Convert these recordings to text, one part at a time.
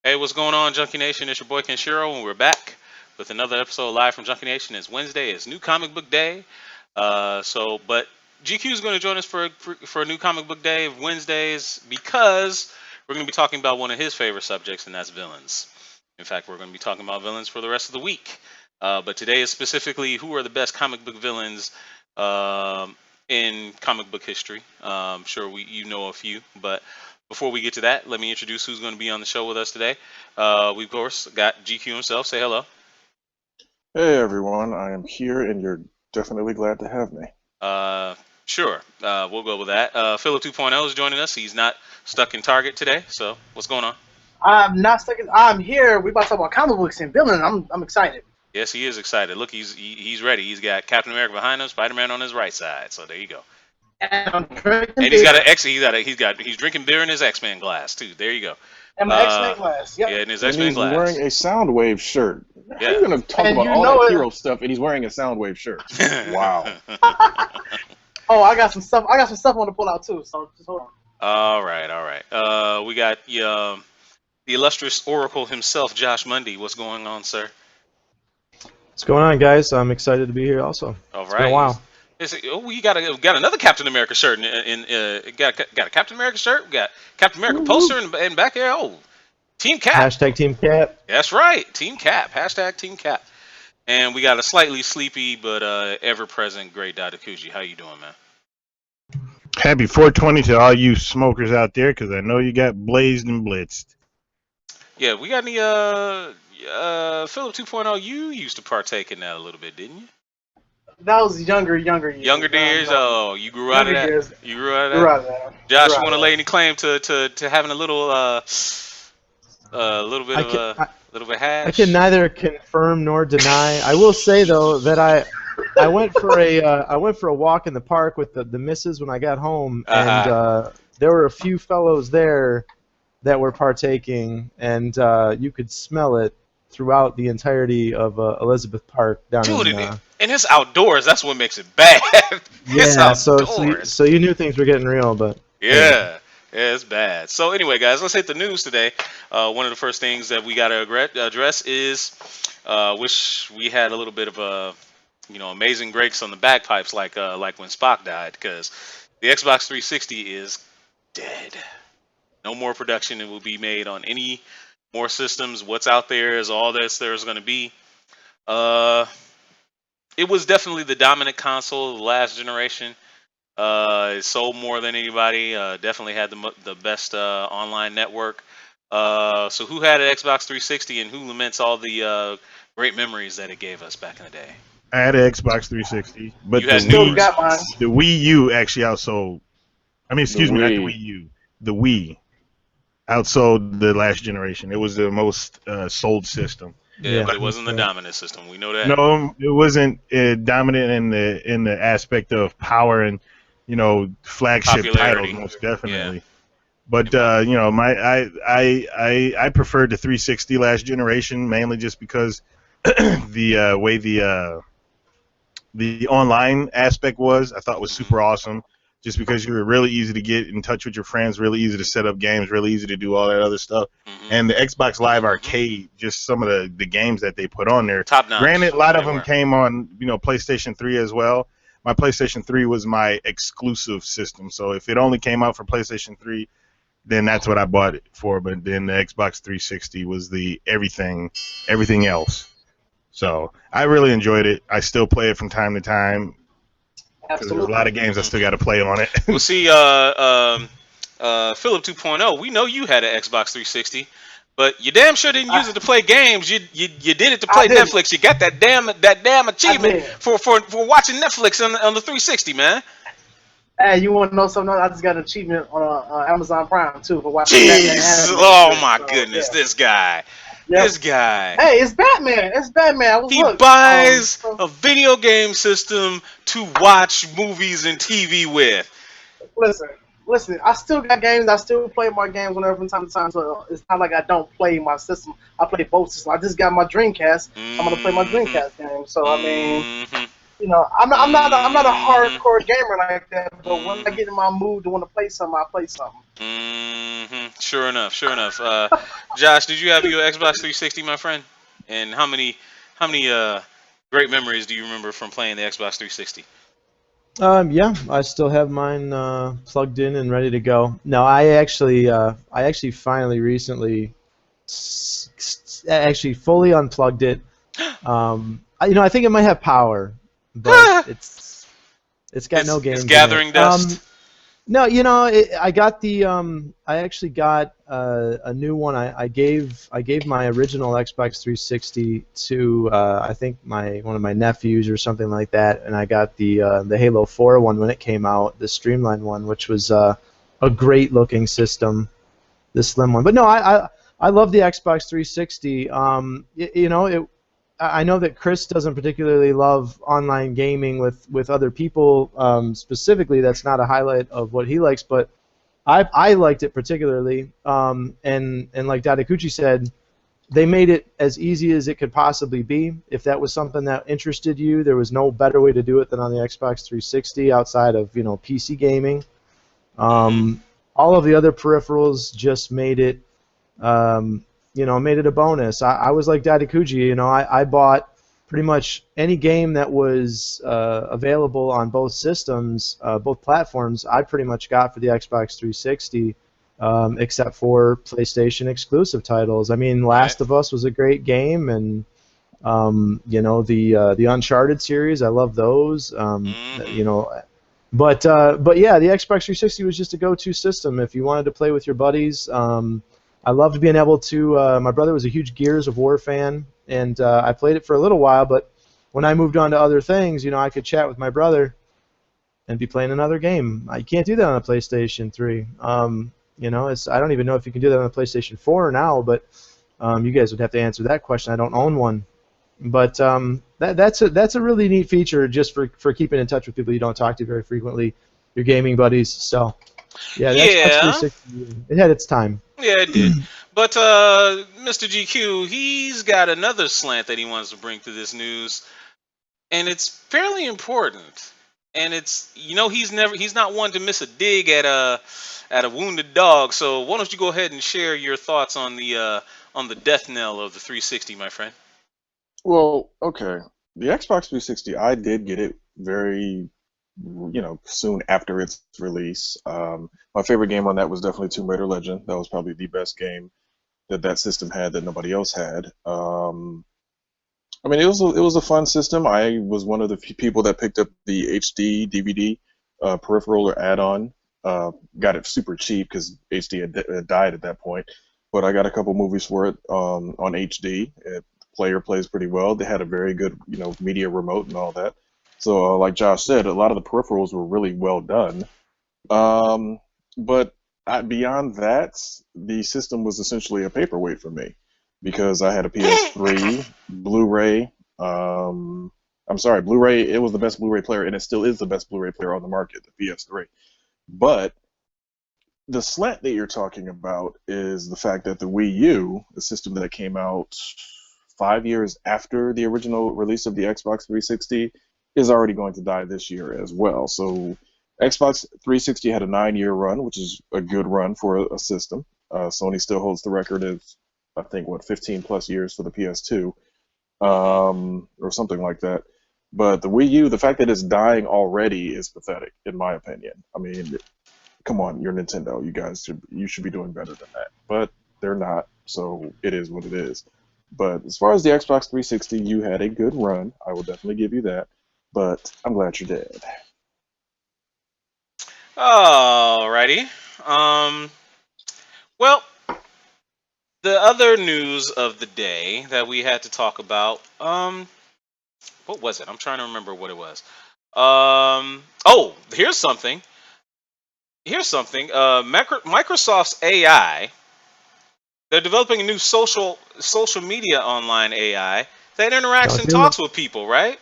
Hey, what's going on, Junkie Nation? It's your boy Kenshiro, and we're back with another episode live from Junkie Nation. It's Wednesday. It's New Comic Book Day. But GQ is going to join us for a new comic book day of Wednesdays because we're going to be talking about one of his favorite subjects, and that's villains. In fact, we're going to be talking about villains for the rest of the week. But today is specifically who are the best comic book villains in comic book history. I'm sure you know a few, but before we get to that, let me introduce who's going to be on the show with us today. We, of course, got GQ himself. Say hello. Hey everyone, I am here and you're definitely glad to have me. Sure. We'll go with that. Philip 2.0 is joining us. He's not stuck in Target today. So what's going on? I'm not stuck. I'm here. We about to talk about comic books and villains. I'm excited. Yes, he is excited. Look, he's ready. He's got Captain America behind him, Spider-Man on his right side. So there you go. And he's got an X. He's drinking beer in his X-Men glass too. There you go. And my X-Men glass. Yep. Yeah, in his And X-Men he's glass. wearing a Soundwave shirt. How Yeah. are you going to talk And about you all know that it. hero stuff and he's wearing a Soundwave shirt? Wow. Oh, I got some stuff. I want to pull out too. So just hold on. All right. We got the illustrious Oracle himself, Josh Mundy. What's going on, sir? What's going on, guys? I'm excited to be here also. All It's right. been a while. We got another Captain America shirt. Got a Captain America shirt. We got Captain America poster and back here. Oh, Team Cap. Hashtag Team Cap. That's right. Team Cap. Hashtag Team Cap. And we got a slightly sleepy but ever-present Great Dadakuji. How you doing, man? Happy 420 to all you smokers out there, because I know you got blazed and blitzed. Yeah, we got any Philip 2.0. You used to partake in that a little bit, didn't you? That was younger years. Younger years. Oh, you grew out of that. Years. You grew out of that. Grew out of that. Josh, Grew you out want to of lay any claim to having a little bit of hash? I can neither confirm nor deny. I will say though that I went for a walk in the park with the missus when I got home, and there were a few fellows there that were partaking, and you could smell it throughout the entirety of Elizabeth Park down Dude, in. And it's outdoors. That's what makes it bad. It's Yeah, outdoors. so you knew things were getting real, but Yeah, it's bad. So anyway, guys, let's hit the news today. One of the first things that we got to address is wish we had a little bit of a amazing breaks on the bagpipes like when Spock died, because the Xbox 360 is dead. No more production will be made on any more systems. What's out there is all there's going to be. It was definitely the dominant console of the last generation. It sold more than anybody. Definitely had the best online network. So who had an Xbox 360 and who laments all the great memories that it gave us back in the day? I had an Xbox 360, but You had Still got mine. the Wii U actually outsold. I mean, excuse me, not the Wii. Wii U. The Wii outsold the last generation. It was the most sold system. Yeah, Yeah, but it wasn't the that's right. dominant system. We know that. No, it wasn't dominant in the aspect of power and flagship Popularity. titles, most definitely. Yeah. But I preferred the 360 last generation, mainly just because the way the online aspect was, I thought was super awesome. Just because you were really easy to get in touch with your friends, really easy to set up games, really easy to do all that other stuff. Mhm. And the Xbox Live Arcade, just some of the games that they put on there. Top notch. Granted, a lot of They them were. came on PlayStation 3 as well. My PlayStation 3 was my exclusive system, so if it only came out for PlayStation 3, then that's what I bought it for. But then the Xbox 360 was the everything else. So I really enjoyed it. I still play it from time to time. Because there's a Absolutely. lot of games I still got to play on it. Well, see, Philip 2.0, we know you had an Xbox 360, but you damn sure didn't use it to play games. You did it to play didn't. Netflix. You got that damn achievement did. for watching Netflix on the 360, man. Hey, you want to know something? I just got an achievement on Amazon Prime too for watching Batman Jeez, anime. oh my So, goodness, yeah. this guy, Yep. this guy. Hey, it's Batman. It's Batman. He Look, buys so- a video game system to watch movies and TV with. Listen. I still got games. I still play my games whenever from time to time. So it's not like I don't play my system. I play both systems. I just got my Dreamcast. I'm gonna play my Dreamcast game. So I mean, Mhm. I'm not a Mhm. hardcore gamer like that, but when I Mhm. get in my mood to want to play something, I play something. Mhm. Sure enough. Sure enough. Josh, did you have your Xbox 360, my friend? And how many great memories do you remember from playing the Xbox 360? Yeah, I still have mine plugged in and ready to go. No, I actually finally recently actually fully unplugged it. I think it might have power, but it's got no It's games in it. gathering dust. No, I got I actually got a new one. I gave my original Xbox 360 to I think one of my nephews or something like that, and I got the Halo 4 one when it came out, the streamlined one, which was a great looking system, the slim one. But no, I love the Xbox 360. I know that Chris doesn't particularly love online gaming with other people. Specifically, that's not a highlight of what he likes, but I liked it particularly. And like Dadakuchi said, they made it as easy as it could possibly be. If that was something that interested you, there was no better way to do it than on the Xbox 360 outside of PC gaming. Mhm. Um, all of the other peripherals just made it a bonus. I was like Daddy Kuji, I bought pretty much any game that was available on both systems, both platforms. I pretty much got for the Xbox 360, except for PlayStation exclusive titles. I mean, Right. Last of Us was a great game, and the Uncharted series. I love those. Mhm. But yeah, the Xbox 360 was just a go-to system if you wanted to play with your buddies. I loved being able to. My brother was a huge Gears of War fan, and I played it for a little while. But when I moved on to other things, I could chat with my brother and be playing another game. I can't do that on a PlayStation 3. I don't even know if you can do that on a PlayStation 4 now. But you guys would have to answer that question. I don't own one. But that's a really neat feature just for keeping in touch with people you don't talk to very frequently, your gaming buddies. So yeah, the Xbox Yeah. 360 it had its time. Yeah, it did. But Mr. GQ, he's got another slant that he wants to bring to this news, and it's fairly important. And it's he's not one to miss a dig at a wounded dog. So why don't you go ahead and share your thoughts on the death knell of the 360, my friend? Well, okay. The Xbox 360, I did get it very, soon after its release. My favorite game on that was definitely Tomb Raider Legend. That was probably the best game that system had that nobody else had. I mean, it was a fun system. I was one of the few people that picked up the HD DVD peripheral or add-on. Got it super cheap because HD had died at that point. But I got a couple movies for it on HD. The player plays pretty well. They had a very good, media remote and all that. So, like Josh said, a lot of the peripherals were really well done. But beyond that, the system was essentially a paperweight for me because I had a PS3, Blu-ray. I'm sorry, Blu-ray. It was the best Blu-ray player, and it still is the best Blu-ray player on the market, the PS3. But the slant that you're talking about is the fact that the Wii U, the system that came out 5 years after the original release of the Xbox 360, is already going to die this year as well. So Xbox 360 had a 9-year run, which is a good run for a system. Sony still holds the record of, I think, 15 plus years for the PS2, Hmm. or something like that. But the Wii U, the fact that it's dying already is pathetic, in my opinion. I mean, come on, you're Nintendo. You should be doing better than that. But they're not, so it is what it is. But as far as the Xbox 360, you had a good run. I will definitely give you that. But I'm glad you're dead. Alrighty. Um. Well, the other news of the day that we had to talk about. What was it? I'm trying to remember what it was. Oh, here's something. Here's something. Microsoft's AI. They're developing a new social media online AI that interacts Don't and do it. talks with people. Right?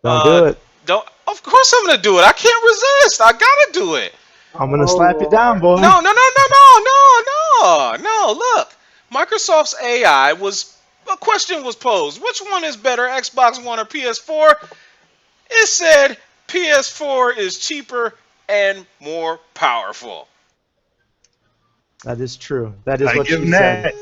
Don't do it. Don't. Of course, I'm gonna do it. I can't resist. I gotta do it. I'm gonna Oh slap you down, Lord. boy. No, no, no, no, no, no, no, no. Look, Microsoft's AI was a question was posed. Which one is better, Xbox One or PS4? It said PS4 is cheaper and more powerful. That is true. That is I what give she him said. that.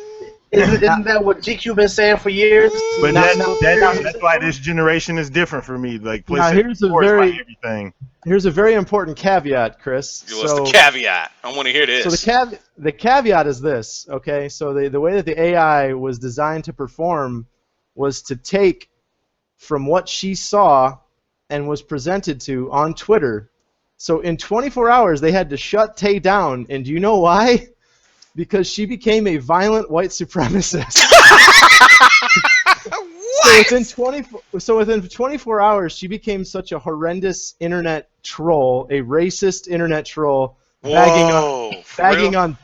Isn't that what GQ been saying for years? But Now- that's why this generation is different for me. Like Now, PlayStation here's a 4 is my very- everything. Here's a very important caveat, Chris. What's the caveat? I want to hear this. So the caveat is this, okay? So the way that the AI was designed to perform was to take from what she saw and was presented to on Twitter. So in 24 hours, they had to shut Tay down. And do you know why? Because she became a violent white supremacist. So within 24 hours, she became such a horrendous internet troll, a racist internet troll, bagging on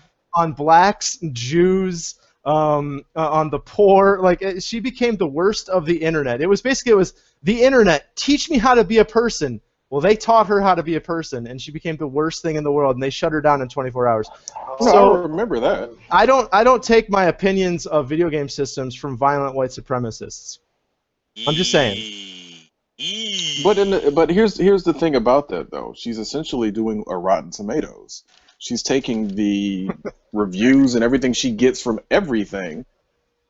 blacks, Jews, on the poor. Like she became the worst of the internet. It was the internet. Teach me how to be a person. Well, they taught her how to be a person, and she became the worst thing in the world. And they shut her down in 24 hours. So I remember that. I don't take my opinions of video game systems from violent white supremacists. I'm just saying. But here's the thing about that though. She's essentially doing a Rotten Tomatoes. She's taking the reviews and everything she gets from everything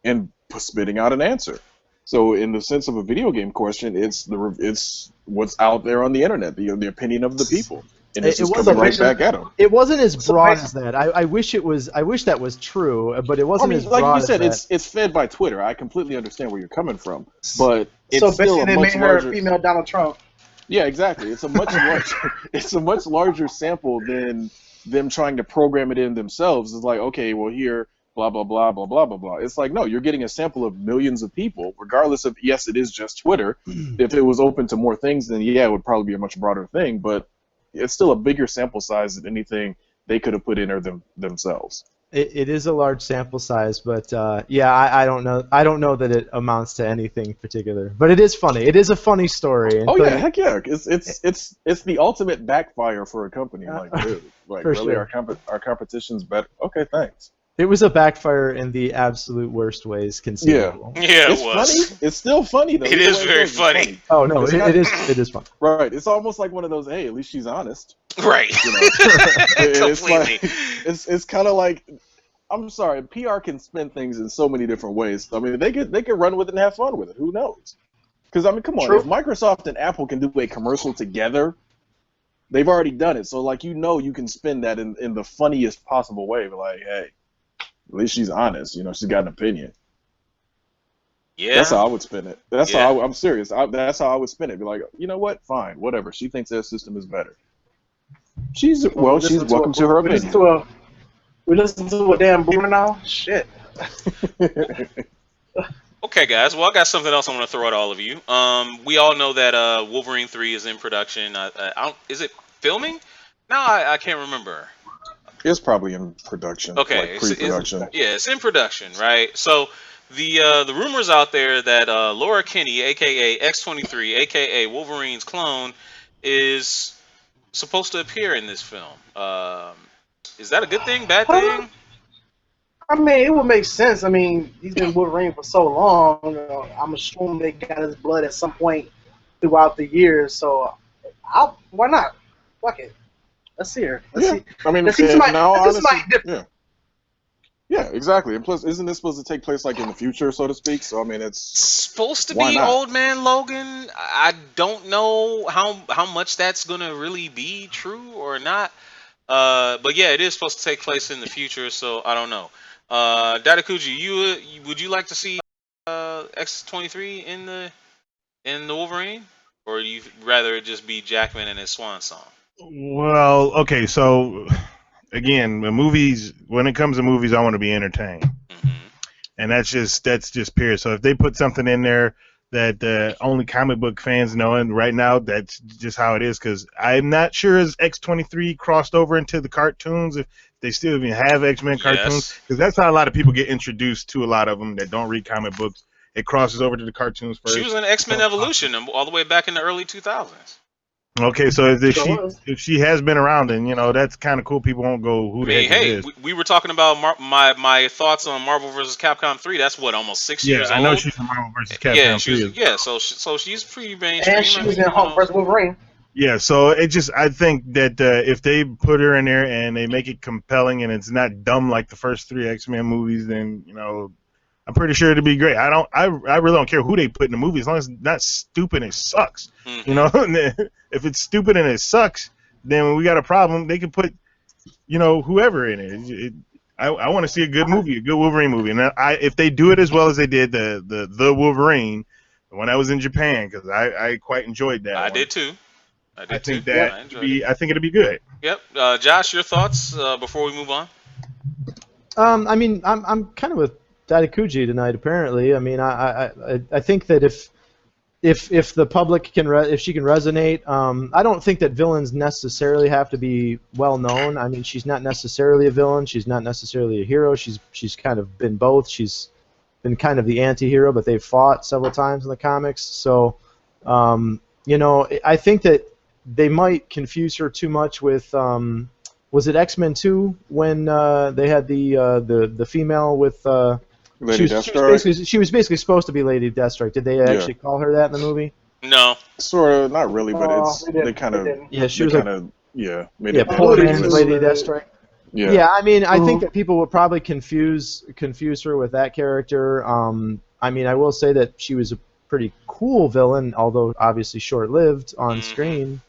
and spitting out an answer. So in the sense of a video game question, it's what's out there on the internet, the opinion of the people, and it's just coming right back at them. It wasn't as broad as that. I wish that was true, but it wasn't as broad. Like you said, as that. it's fed by Twitter. I completely understand where you're coming from, but it's so still basically, a they much made her larger. a female Donald Trump. Yeah, exactly. It's a much larger. It's a much larger sample than them trying to program it in themselves. It's like, okay, well here, blah blah blah blah blah blah blah. It's like, no, you're getting a sample of millions of people, regardless of, yes, it is just Twitter. If it was open to more things, then yeah, it would probably be a much broader thing. But it's still a bigger sample size than anything they could have put in there themselves. It is a large sample size, but yeah, I don't know. I don't know that it amounts to anything particular. But it is funny. It is a funny story. Oh yeah, heck yeah! It's the ultimate backfire for a company. Like, dude, like For really, sure. our competition's better. Okay, thanks. It was a backfire in the absolute worst ways conceivable. Yeah, It's it was. funny. It's still funny though. It Either is way very goes, it's funny. Oh no, It's it not- is fun. Right. It's almost like one of those. Hey, at least she's honest. Right. You know, it's Completely. like it's kind of like. I'm sorry, PR can spin things in so many different ways. I mean, they could run with it and have fun with it. Who knows? Because I mean, come on, True. if Microsoft and Apple can do a commercial together, they've already done it. So like, you can spin that in the funniest possible way. But like, hey, at least she's honest. You know, she's got an opinion. Yeah. That's how I would spin it. That's Yeah. how I'm serious. That's how I would spin it. Be like, you know what? Fine, whatever. She thinks their system is better. She's welcome to her opinion. We listen to a damn boomer now. Shit. Okay, guys. Well, I got something else I want to throw at all of you. We all know that Wolverine 3 is in production. Is it filming? No, I can't remember. It's probably in production. Okay, like pre-production. It's in production, right? So the rumors out there that Laura Kinney, aka X-23, aka Wolverine's clone, is supposed to appear in this film. Is that a good thing? Bad thing? I mean, it would make sense. I mean, he's been Wolverine for so long. You know, I'm assuming they got his blood at some point throughout the years. So, why not? Fuck it. Let's see her. Let's see. I mean, Let's see somebody, now, let's see honestly, somebody different. yeah, exactly. And plus, isn't this supposed to take place like in the future, so to speak? So I mean, it's Supposed to Why be not? Old Man Logan. I don't know how much that's gonna really be true or not. But yeah, it is supposed to take place in the future, so I don't know. Datakuji, would you like to see X-23 in the Wolverine, or you rather it just be Jackman and his swan song? Well, okay, so again, when it comes to movies, I want to be entertained, Hmm. and that's just period. So if they put something in there that only comic book fans know, and right now that's just how it is, because I'm not sure as X-23 crossed over into the cartoons, if they still even have X-Men cartoons, because that's how a lot of people get introduced to a lot of them that don't read comic books. It crosses over to the cartoons first. She was in X-Men Evolution all the way back in the early 2000s. Okay, so Sure was. if she has been around, then that's kind of cool. People won't go, who I the mean, heck is hey, this? we were talking about my thoughts on Marvel vs. Capcom 3. That's what, almost 6 years Yeah, I know old. she's in Marvel vs. Yeah, Capcom 3 as well. so she's pretty And mainstream. she I was mean, in Hulk vs. Wolverine. Yeah, so I think that if they put her in there and they make it compelling and it's not dumb like the first 3 X-Men movies, then I'm pretty sure it'll be great. I really don't care who they put in the movie as long as it's not stupid and sucks. Mhm. If it's stupid and it sucks, then we got a problem. They can put whoever in it. I want to see a good movie, a good Wolverine movie, and if they do it as well as they did the Wolverine, the one that was in Japan, because I quite enjoyed that I one. did too. I think Yep. I enjoyed it. I think it'll be good. Yep. Josh, your thoughts before we move on? I mean, I'm kind of with Dadikuji tonight. Apparently, I mean, I think that if the public can if she can resonate, I don't think that villains necessarily have to be well known. I mean, she's not necessarily a villain. She's not necessarily a hero. She's kind of been both. She's been kind of the anti-hero, but they've fought several times in the comics. So, I think that they might confuse her too much with. Was it X-Men 2 when they had the female with Lady Deathstrike. she was basically supposed to be Lady Deathstrike. Did they actually call her that in the movie? No. Sort of, not really, but they kind of she was kind of made it poor Lady man's Deathstrike. Lady Deathstrike. Yeah. Yeah, I mean, I think that people would probably confuse her with that character. I mean, I will say that she was a pretty cool villain, although obviously short-lived on screen.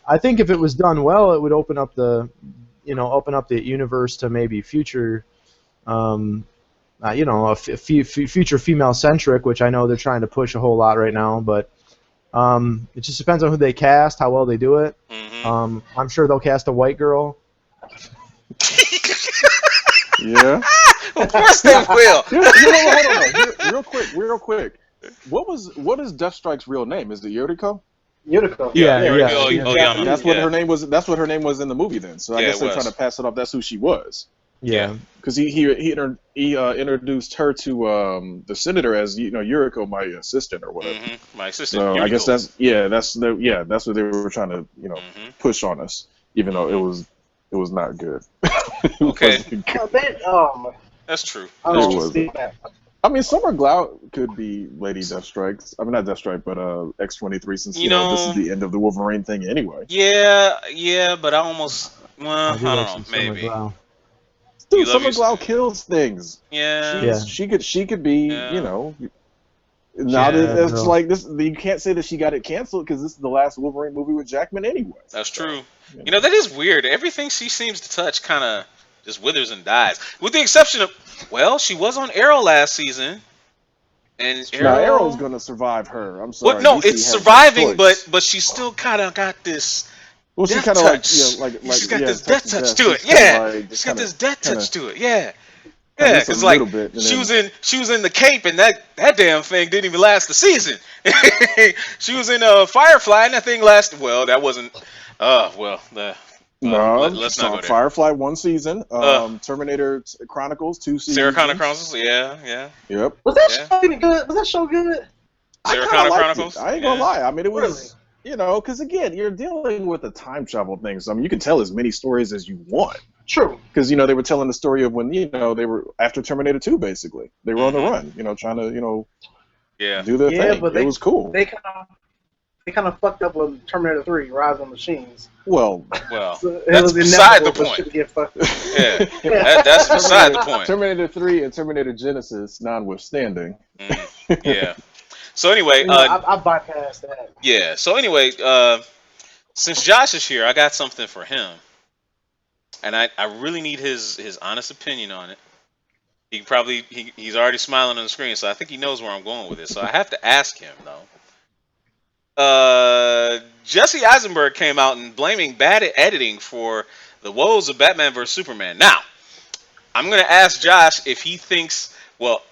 I think if it was done well, it would open up the universe to maybe future, future female-centric, which I know they're trying to push a whole lot right now. But it just depends on who they cast, how well they do it. Mm-hmm. I'm sure they'll cast a white girl. Yeah. Of course they will. Hold on. Real quick. What is Deathstrike's real name? Is it Yuriko? Yuriko. Yeah. That's what her name was. That's what her name was in the movie. Then, so I Yeah, guess it they're was. trying to pass it off. That's who she was. Yeah. Because he introduced her to the senator as Yuriko, my assistant or whatever. Mm-hmm. My assistant. So I guess Yuriko. that's what they were trying to push on us, even though it was not good. Okay. That's true. I It don't was. see that. I mean, Summer Glau could be Lady Deathstrike. I mean, not Deathstrike, but X-23, since this is the end of the Wolverine thing anyway. Yeah, but I almost. Well, I do don't like know. some Summer Maybe. Glau. Dude, You love Summer your- Glau kills things. Yeah. She could be, Yeah. Now Yeah, it's no. like this. You can't say that she got it canceled because this is the last Wolverine movie with Jackman anyway. That's true. That is weird. Everything she seems to touch kind of just withers and dies, with the exception of, she was on Arrow last season, and Now Arrow's gonna survive her. I'm sorry. Well, no, DC it's has no surviving, choice. but she's still kind of got this. Well, she death kind of touch. She's got this death touch to it. Yeah, she's got this death touch to it. Yeah. Yeah, because like she was in the Cape, and that damn thing didn't even last the season. She was in Firefly, and that thing lasted. Well, that wasn't. Let's not go there. Firefly 1 season. Terminator Chronicles 2 seasons. Sarah Connor Chronicles. Yeah. Yep. Was that show any good? Was that show good? Sarah I Connor liked Chronicles. it. I ain't gonna lie. I mean, it was because again, you're dealing with a time travel thing. So I mean, you can tell as many stories as you want. True. Because they were telling the story of when they were after Terminator 2, basically. They were on the run. Trying to do their thing. But it was cool. They kind of fucked up with Terminator 3, Rise on Machines. Well, So that's beside the point. Yeah, that's beside the point. Terminator 3 and Terminator Genesis, notwithstanding. Yeah. So anyway, I bypassed that. Yeah. So anyway, since Josh is here, I got something for him, and I really need his honest opinion on it. He's already smiling on the screen, so I think he knows where I'm going with this. So I have to ask him though. Jesse Eisenberg came out and blaming bad editing for the woes of Batman vs Superman. Now, I'm gonna ask Josh if he thinks. Well,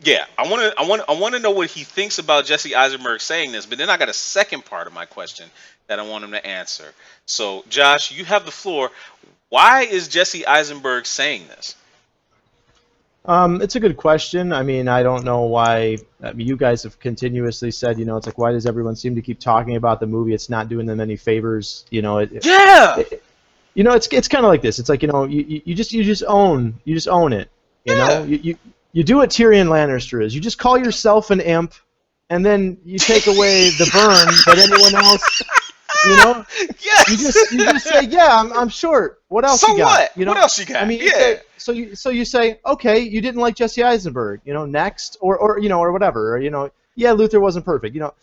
yeah, I want to know what he thinks about Jesse Eisenberg saying this. But then I got a second part of my question that I want him to answer. So, Josh, you have the floor. Why is Jesse Eisenberg saying this? It's a good question. I mean, I don't know why. I mean, you guys have continuously said, it's like, why does everyone seem to keep talking about the movie? It's not doing them any favors. Yeah. It's kind of like this. It's like, you just own it. Yeah. You do what Tyrion Lannister is. You just call yourself an imp, and then you take away the burn that anyone else. Yes. You just say, yeah, I'm short. What else So you got? what? What else you got? I mean, Yeah. you say, okay, you didn't like Jesse Eisenberg, next, or whatever, yeah, Luther wasn't perfect, I Sorry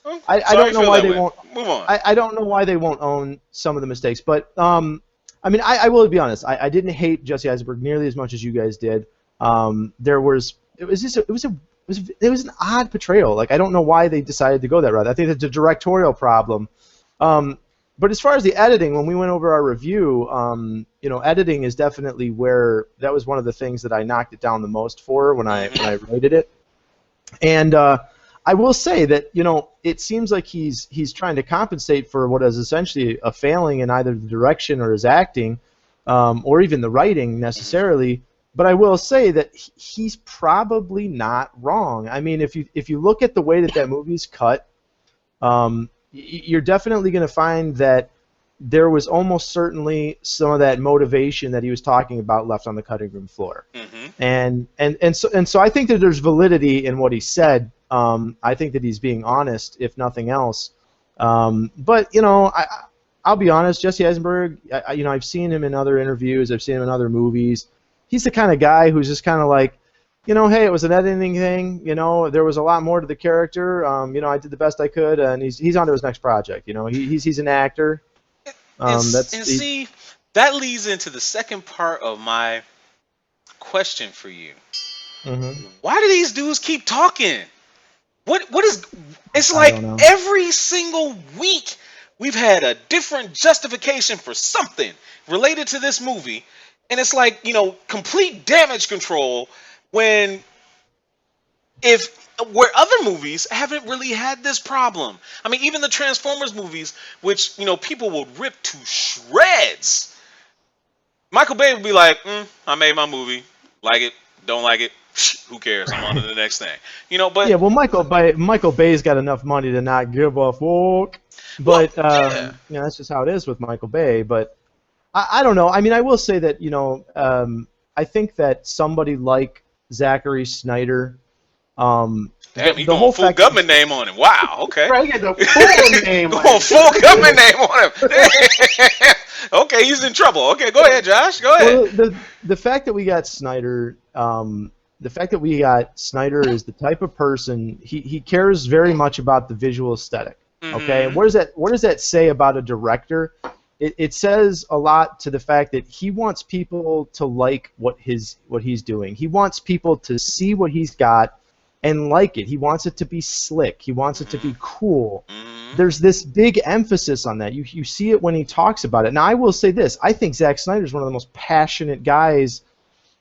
don't you know feel why that they way. won't. Move on. I don't know why they won't own some of the mistakes, but I mean, I will be honest. I didn't hate Jesse Eisenberg nearly as much as you guys did. It was an odd portrayal. Like, I don't know why they decided to go that route. I think it's a directorial problem. But as far as the editing, when we went over our review, editing is definitely where that was one of the things that I knocked it down the most for when I rated it. And I will say that it seems like he's trying to compensate for what is essentially a failing in either the direction or his acting, or even the writing necessarily. But I will say that he's probably not wrong. I mean, if you look at the way that movie's cut, you're definitely going to find that there was almost certainly some of that motivation that he was talking about left on the cutting room floor. Mm-hmm. And so I think that there's validity in what he said. I think that he's being honest, if nothing else. But I'll be honest, Jesse Eisenberg. I've seen him in other interviews. I've seen him in other movies. He's the kind of guy who's just kind of like, hey, it was an editing thing. There was a lot more to the character. I did the best I could, and he's on to his next project. He's an actor. See, that leads into the second part of my question for you. Mm-hmm. Why do these dudes keep talking? What is? It's I like don't know. every single week we've had a different justification for something related to this movie, and it's like complete damage control when where other movies haven't really had this problem. I mean, even the Transformers movies, which people will rip to shreds. Michael Bay would be like, I made my movie, like it, don't like it, who cares? I'm on to the next thing. But yeah, well, Michael Bay's got enough money to not give a fuck. But yeah. that's just how it is with Michael Bay. But I don't know. I mean, I will say that I think that somebody like Zachary Snyder. Damn, he going full government name on him. Wow, okay. Right, he got the full name. Going full government name on him. Okay, he's in trouble. Okay, go ahead, Josh. Go ahead. Well, the fact that we got Snyder, is the type of person he cares very much about the visual aesthetic. Okay, Mm-hmm. what does that say about a director? It says a lot to the fact that he wants people to like what he's doing. He wants people to see what he's got and like it. He wants it to be slick. He wants it to be cool. Mm-hmm. There's this big emphasis on that. You see it when he talks about it. Now, I will say this. I think Zack Snyder is one of the most passionate guys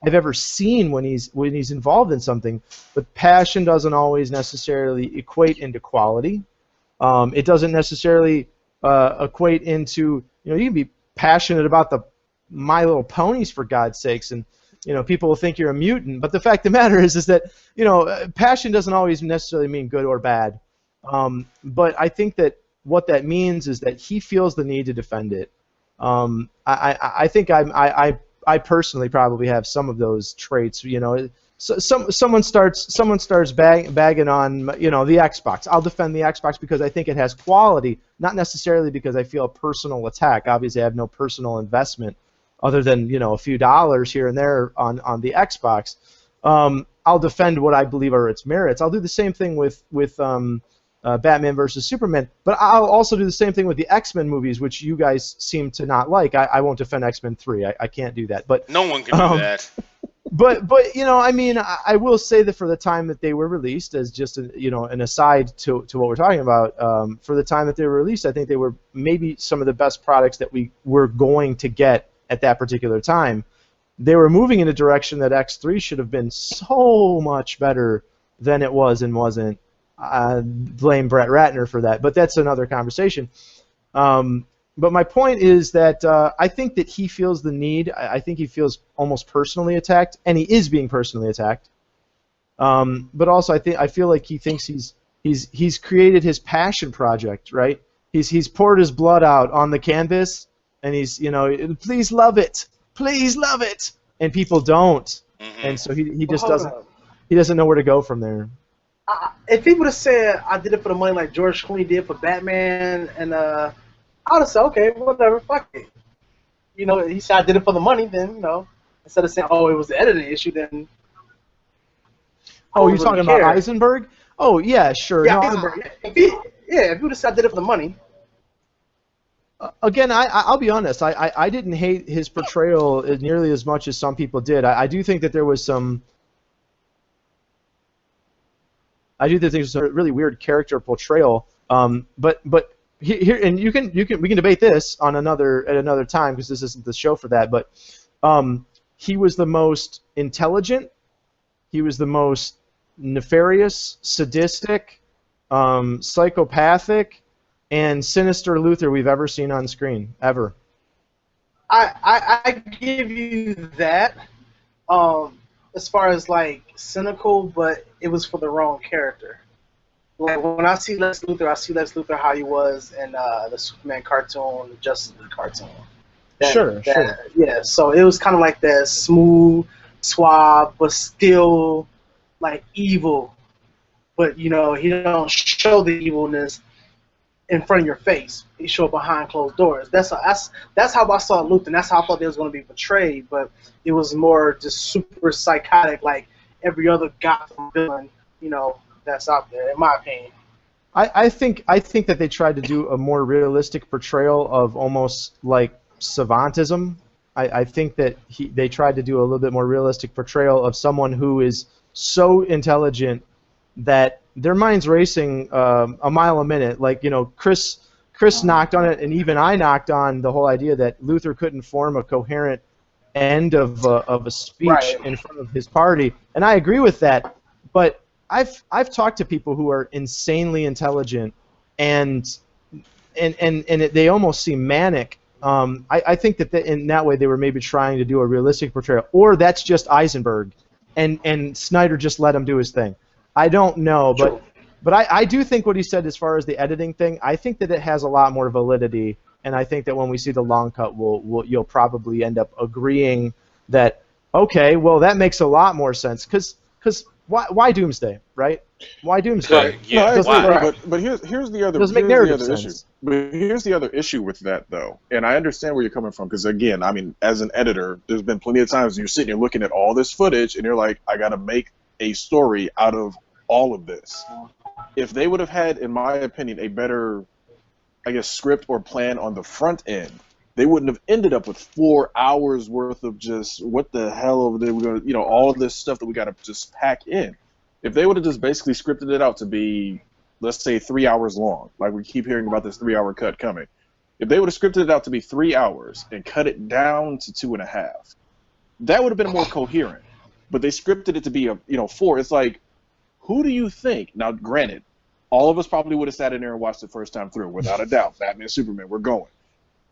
I've ever seen when he's involved in something. But passion doesn't always necessarily equate into quality. It doesn't necessarily equate into, you can be passionate about the My Little Ponies, for God's sakes, and people will think you're a mutant. But the fact of the matter is that passion doesn't always necessarily mean good or bad. But I think that what that means is that he feels the need to defend it. I think I personally probably have some of those traits. Someone starts bagging on the Xbox. I'll defend the Xbox because I think it has quality, not necessarily because I feel a personal attack. Obviously, I have no personal investment other than a few dollars here and there on the Xbox. I'll defend what I believe are its merits. I'll do the same thing with Batman versus Superman, but I'll also do the same thing with the X-Men movies, which you guys seem to not like. I won't defend X-Men 3. I can't do that. But No one can do that. But I mean, I will say that for the time that they were released, as just an aside to what we're talking about, for the time that they were released, I think they were maybe some of the best products that we were going to get at that particular time. They were moving in a direction that X3 should have been so much better than it was and wasn't. Blame Brett Ratner for that, but that's another conversation. But my point is that I think that he feels the need. I think he feels almost personally attacked, and he is being personally attacked. But also, I feel like he thinks he's created his passion project, right? He's poured his blood out on the canvas, and he's, please love it, and people don't, and so he just doesn't know where to go from there. If he would have said I did it for the money like George Clooney did for Batman, and I would have said, okay, whatever, fuck it. He said I did it for the money, then instead of saying, oh, it was the editing issue, then. Oh, you're talking about Eisenberg? Oh, yeah, sure. Yeah, no, Eisenberg. If he would have said I did it for the money. Again, I'll be honest. I didn't hate his portrayal nearly as much as some people did. I do think that there was some. I do think there's a really weird character portrayal. But here, and we can debate this at another time because this isn't the show for that. But he was the most intelligent. He was the most nefarious, sadistic, psychopathic, and sinister Luthor we've ever seen on screen, ever. I give you that. As far as like cynical, but it was for the wrong character. Like when I see Lex Luthor how he was in the Superman cartoon, the Justice League cartoon. Sure. Yeah, so it was kind of like that smooth, suave, but still like evil. But he don't show the evilness in front of your face. He show it behind closed doors. That's how I saw Luthor, and that's how I thought they was going to be portrayed. But it was more just super psychotic, like every other Gotham villain, that's out there, in my opinion. I think that they tried to do a more realistic portrayal of almost like savantism. I think that they tried to do a little bit more realistic portrayal of someone who is so intelligent that their mind's racing a mile a minute. Like, Chris knocked on it, and even I knocked on the whole idea that Luthor couldn't form a coherent end of a speech in front of his party, and I agree with that. But I've talked to people who are insanely intelligent, and they almost seem manic. I think that in that way they were maybe trying to do a realistic portrayal, or that's just Eisenberg, and Snyder just let him do his thing. I don't know, but I do think what he said as far as the editing thing, I think that it has a lot more validity, and I think that when we see the long cut, you'll probably end up agreeing that, okay, well, that makes a lot more sense, because why Doomsday, right? Why Doomsday? Right. Yeah, no, why? But here's the other issue. But here's the other issue with that, though, and I understand where you're coming from, because again, I mean, as an editor, there's been plenty of times you're sitting here looking at all this footage, and you're like, I got to make a story out of all of this. If they would have had, in my opinion, a better, I guess, script or plan on the front end, they wouldn't have ended up with 4 hours worth of just what the hell are they going to, all of this stuff that we got to just pack in. If they would have just basically scripted it out to be, let's say, 3 hours long, like we keep hearing about this 3-hour cut coming. If they would have scripted it out to be 3 hours and cut it down to 2.5, that would have been more coherent. But they scripted it to be 4. It's like, who do you think? Now, granted, all of us probably would have sat in there and watched it first time through, without a doubt. Batman, Superman, we're going.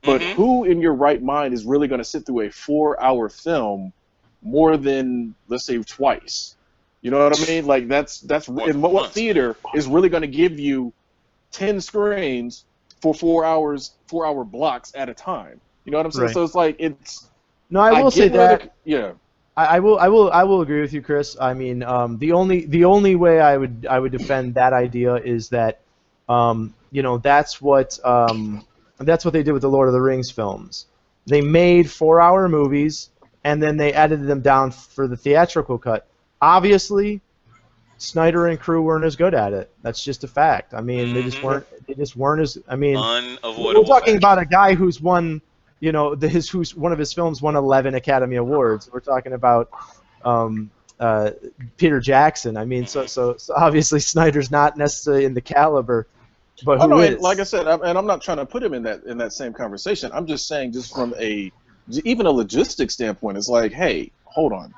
But who in your right mind is really going to sit through a 4-hour film more than, let's say, twice? You know what I mean? Like, that's in what theater is really going to give you 10 screens for 4 hours, 4-hour blocks at a time? You know what I'm saying? Right. So it's like, it's... No, I will say that... Yeah. I will agree with you, Chris. I mean, the only way I would defend that idea is that, that's what they did with the Lord of the Rings films. They made 4-hour movies, and then they edited them down for the theatrical cut. Obviously, Snyder and crew weren't as good at it. That's just a fact. I mean, they just weren't as. I mean, unavoidable. We're talking about a guy who's won. Who's one of his films won 11 Academy Awards. We're talking about Peter Jackson. I mean, so obviously Snyder's not necessarily in the caliber, but who is? Like I said, and I'm not trying to put him in that same conversation. I'm just saying, just from even a logistics standpoint, it's like, hey, hold on.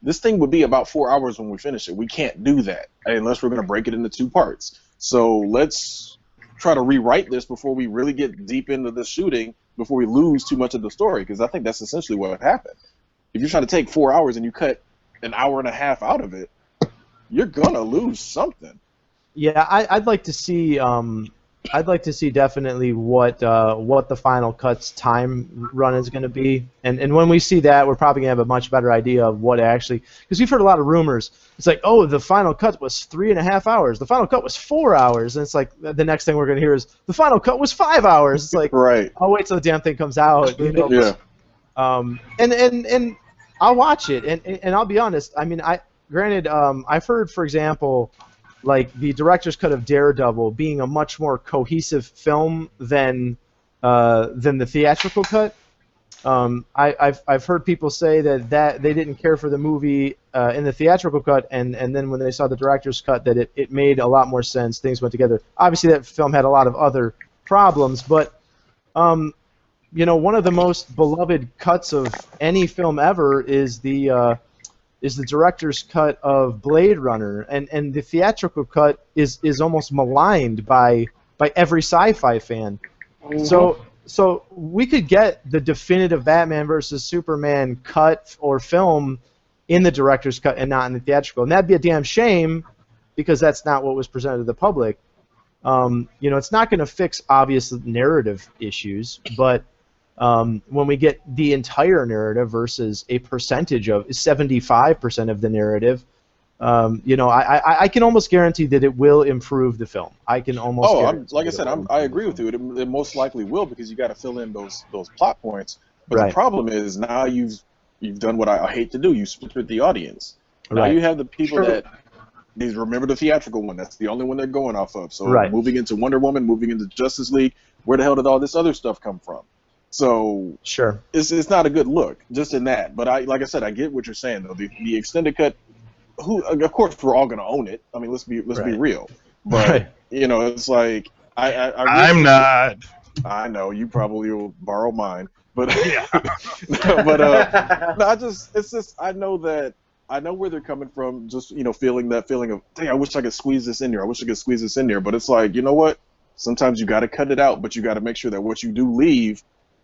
This thing would be about 4 hours when we finish it. We can't do that unless we're going to break it into 2 parts. So let's try to rewrite this before we really get deep into the shooting, before we lose too much of the story, because I think that's essentially what happened. If you're trying to take 4 hours and you cut an hour and a half out of it, you're gonna lose something. Yeah, I'd like to see. I'd like to see definitely what the Final Cut's time run is going to be, and when we see that, we're probably going to have a much better idea of what actually, because we've heard a lot of rumors. It's like, oh, the Final Cut was 3.5 hours, the Final Cut was 4 hours, and it's like the next thing we're going to hear is the Final Cut was 5 hours. It's like, right. I'll wait till the damn thing comes out, you know. Yeah. And I'll watch it, and I'll be honest. I mean, granted, I've heard, for example, like the director's cut of Daredevil being a much more cohesive film than the theatrical cut. I've heard people say that they didn't care for the movie in the theatrical cut, and then when they saw the director's cut, that it made a lot more sense. Things went together. Obviously, that film had a lot of other problems, but you know, one of the most beloved cuts of any film ever is the director's cut of Blade Runner, and the theatrical cut is almost maligned by every sci-fi fan. Mm-hmm. So we could get the definitive Batman versus Superman cut or film in the director's cut and not in the theatrical, and that'd be a damn shame because that's not what was presented to the public. You know, it's not going to fix obvious narrative issues, but when we get the entire narrative versus a percentage of 75% of the narrative, you know, I can almost guarantee that it will improve the film. I can almost. Oh, like I said, I agree with you. It most likely will, because you got to fill in those plot points. But Right. the problem is now you've done what I hate to do. You split the audience. Now Right. you have the people True. that these remember the theatrical one. That's the only one they're going off of. So Right. moving into Wonder Woman, moving into Justice League, where the hell did all this other stuff come from? So Sure. it's not a good look just in that. But like I said, I get what you're saying though. The extended cut, of course we're all gonna own it. I mean, let's be Right. real. But Right. you know, it's like I I'm not. I know you probably will borrow mine, but Yeah. but no, it's just I know where they're coming from. Just, you know, feeling that feeling of, dang, I wish I could squeeze this in there. I wish I could squeeze this in there. But it's like, you know what? Sometimes you got to cut it out, but you got to make sure that what you do leave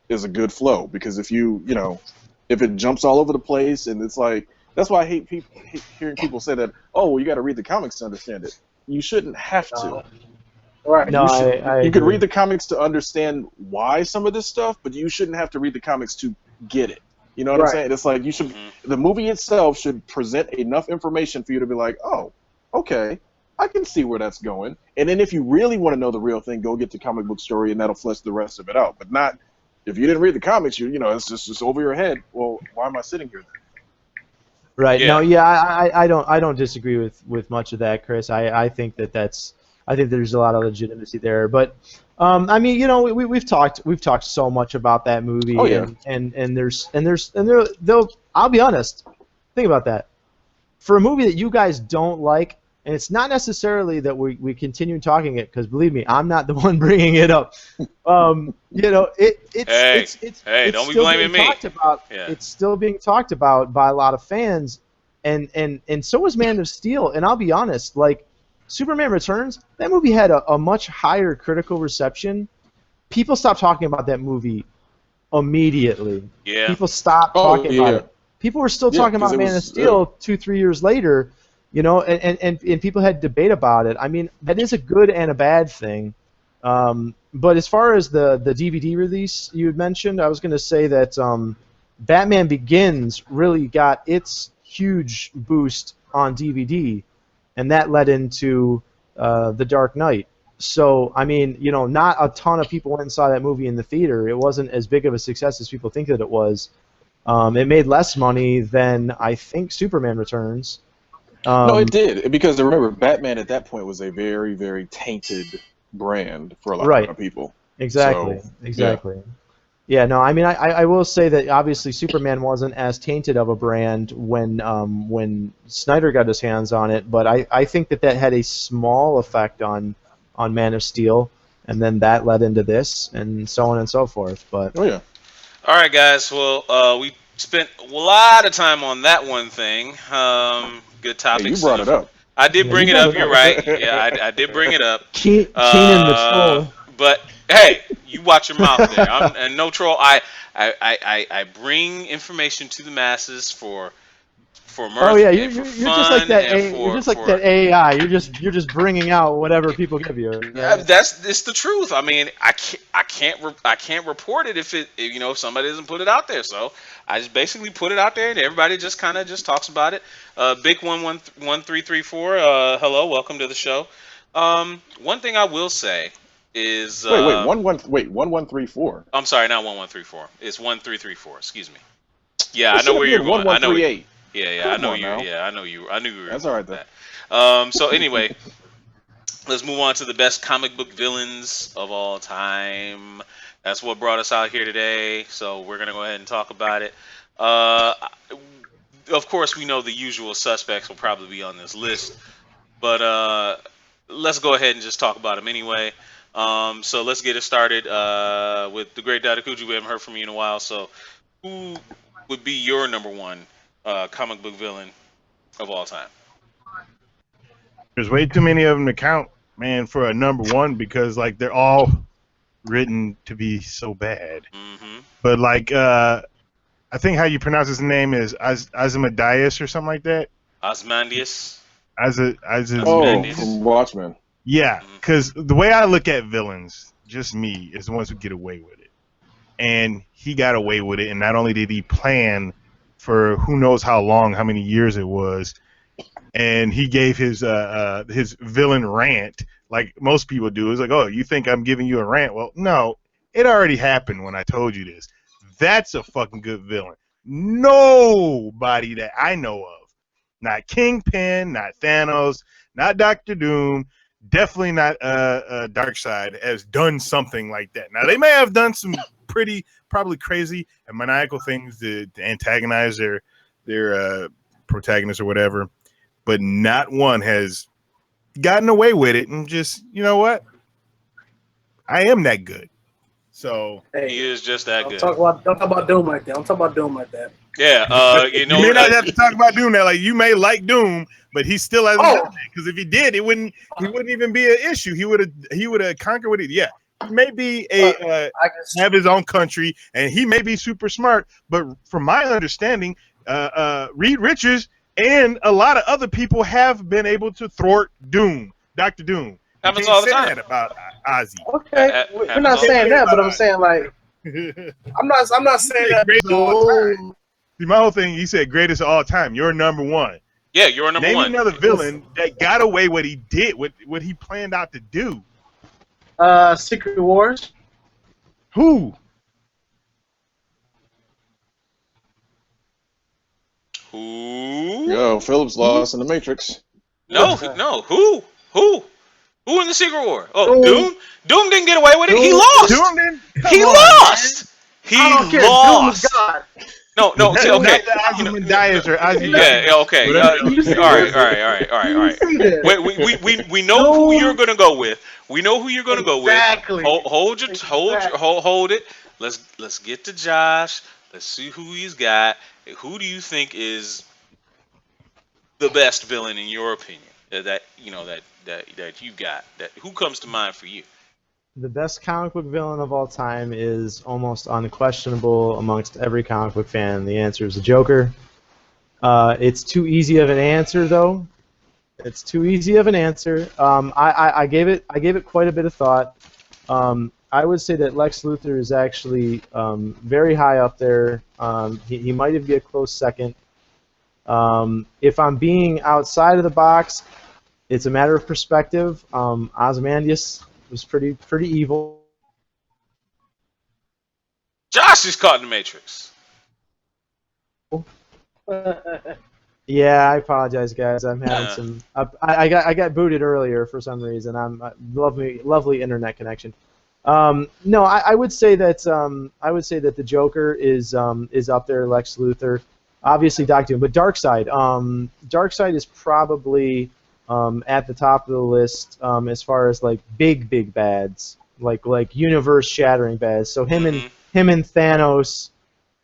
is a good flow. Because if if it jumps all over the place, and it's like, that's why I hate hearing people say that, oh, well, you got to read the comics to understand it. You shouldn't have to. Right. No, You could agree. read the comics to understand why some of this stuff, but you shouldn't have to read the comics to get it. You know what I'm Right. saying? It's like the movie itself should present enough information for you to be like, oh, okay, I can see where that's going. And then if you really want to know the real thing, go get the comic book story, and that'll flesh the rest of it out. But not if you didn't read the comics, you know, it's just over your head. Well, why am I sitting here then? Right. Yeah. No. Yeah. I don't disagree with much of that, Chris. I think I think there's a lot of legitimacy there. But I mean, you know, we've talked so much about that movie. Oh, yeah. And I'll be honest. Think about that. For a movie that you guys don't like, and it's not necessarily that we continue talking it, because believe me, I'm not the one bringing it up. You know, it's don't be still blaming being me. talked about. Yeah. It's still being talked about by a lot of fans, and so is Man of Steel. And I'll be honest, like Superman Returns, that movie had a much higher critical reception. People stopped talking about that movie immediately. Yeah. People stopped talking about it. People were still Yeah, talking 'cause about it Man of was, Steel 2-3 years later, you know, and people had debate about it. I mean, that is a good and a bad thing. But as far as the DVD release you had mentioned, I was going to say that Batman Begins really got its huge boost on DVD, and that led into The Dark Knight. So, I mean, you know, not a ton of people went and saw that movie in the theater. It wasn't as big of a success as people think that it was. It made less money than, I think, Superman Returns. No, it did, because remember, Batman at that point was a very, very tainted brand for a lot of people. Exactly. So, exactly. Yeah, no, I mean, I will say that obviously Superman wasn't as tainted of a brand when Snyder got his hands on it, but I think that had a small effect on Man of Steel, and then that led into this, and so on and so forth. But Oh yeah. All right, guys. Well, we spent a lot of time on that one thing. Good Hey, topics. you brought it up. I did Yeah, bring you it brought up. it You're up. right. Yeah, I did bring it up. Keenan the troll. But hey, you watch your mouth there. And no troll. I bring information to the masses for Oh mirth yeah, and for you're just like fun that. and You're just like for that AI. You're just bringing out whatever people give you. Right? that's it's the truth. I mean, I can't report it if somebody doesn't put it out there. So I just basically put it out there, and everybody just kind of just talks about it. Big 11334. Hello, welcome to the show. One thing I will say is Wait, 1134. I'm sorry, not 1134. It's 1334. Excuse me. Yeah, It I know should have where you're been going. I know. 1138. Yeah, I Come know on you. now. Yeah, I know you. I knew you were That's going all right with though. that. So anyway, let's move on to the best comic book villains of all time. That's what brought us out here today. So we're gonna go ahead and talk about it. Uh, of course, we know the usual suspects will probably be on this list, but let's go ahead and just talk about them anyway. So let's get it started with the great Dadakuju. We haven't heard from you in a while. So who would be your number one comic book villain of all time? There's way too many of them to count, man, for a number one because like they're all written to be so bad. Hmm. But like, I think how you pronounce his name is Ozymandias or something like that. Osmandius. Oh, Ozymandias. From Watchmen. yeah, Mhm. because the way I look at villains, just me, is the ones who get away with it. And he got away with it, and not only did he plan for who knows how long, how many years it was, and he gave his villain rant like most people do. It's like, oh, you think I'm giving you a rant? Well, no, it already happened when I told you this. That's a fucking good villain. Nobody that I know of, not Kingpin, not Thanos, not Doctor Doom, definitely not Darkseid, has done something like that. Now they may have done some pretty, probably crazy and maniacal things to antagonize their protagonist or whatever, but not one has gotten away with it and just, you know what? I am that good. So Hey, He is just that good. don't talk about Doom like that. Don't talk about Doom like that. Yeah, you may not have to talk about Doom now. Like you may like Doom, but he still hasn't done it. Because if he did, he wouldn't even be an issue. He would have conquered with it. Yeah, he may be have his own country, and he may be super smart. But from my understanding, Reed Richards and a lot of other people have been able to thwart Doom, Doctor Doom. happens all the time. That about Ozzy. Okay, we're not saying that, but I'm saying like I'm not saying that. Greatest of all time. See, my whole thing, he said greatest of all time. You're number one. Yeah, you're number Name one. another villain that got away what he did, what he planned out to do. Secret Wars. Who? Who? Yo, Phillips lost in the Matrix. No. Who? Who in the Secret War? Oh, Doom. Doom. Doom didn't get away with it. He Doom. lost. Doom didn't? He lost. He I don't care. lost. Doom is God. No. See, okay. Ozymandias or Ozzy. Yeah. Okay. All right. We know who you're gonna go with. We know who you're gonna go with. Exactly. Hold it. Let's get to Josh. Let's see who he's got. Who do you think is the best villain in your opinion? That you got. That who comes to mind for you? The best comic book villain of all time is almost unquestionable amongst every comic book fan. The answer is the Joker. It's too easy of an answer, though. It's too easy of an answer. I gave it quite a bit of thought. I would say that Lex Luthor is actually very high up there. He might even be a close second. If I'm being outside of the box, it's a matter of perspective. Ozymandias was pretty evil. Josh is caught in the Matrix. Yeah, I apologize, guys. I'm having some. I got booted earlier for some reason. I'm lovely internet connection. No, I would say that the Joker is up there. Lex Luthor, obviously Doctor Doom, but Darkseid. Darkseid is probably at the top of the list as far as like big bads, like universe shattering bads. So him and Thanos,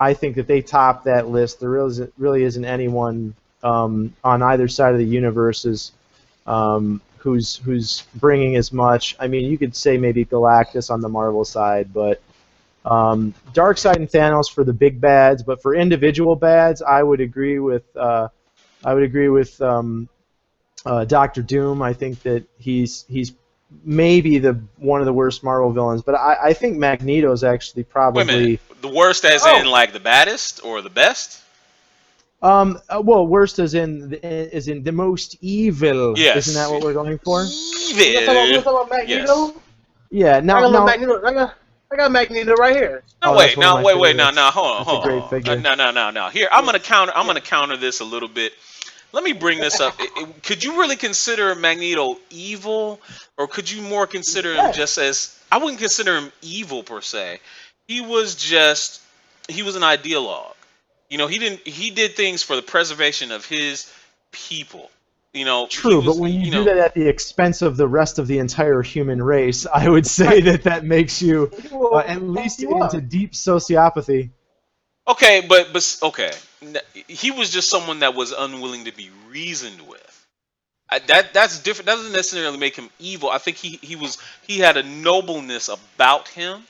I think that they top that list. There really isn't anyone on either side of the universes who's bringing as much. I mean, you could say maybe Galactus on the Marvel side, but Darkseid and Thanos for the big bads. But for individual bads, I would agree with Doctor Doom. I think that he's maybe one of the worst Marvel villains, but I think Magneto is actually Wait a minute. probably The worst as in like the baddest or the best? well, worst as in the most evil. Yes. Isn't that what we're going for? We're talking about Magneto. Yes. Yeah. Now, I got Magneto right here. No, Oh, wait, that's one of now, my wait, favorites. now, hold on, That's a hold great on. figure. No. Here, I'm gonna counter this a little bit. Let me bring this up. Could you really consider Magneto evil, or could you more consider him just as? I wouldn't consider him evil per se. He was an ideologue. You know, he did things for the preservation of his people. You know, True, but when you do that at the expense of the rest of the entire human race, I would say that makes you at least into deep sociopathy. Okay, but okay, he was just someone that was unwilling to be reasoned with. That's different. That doesn't necessarily make him evil. I think he had a nobleness about him.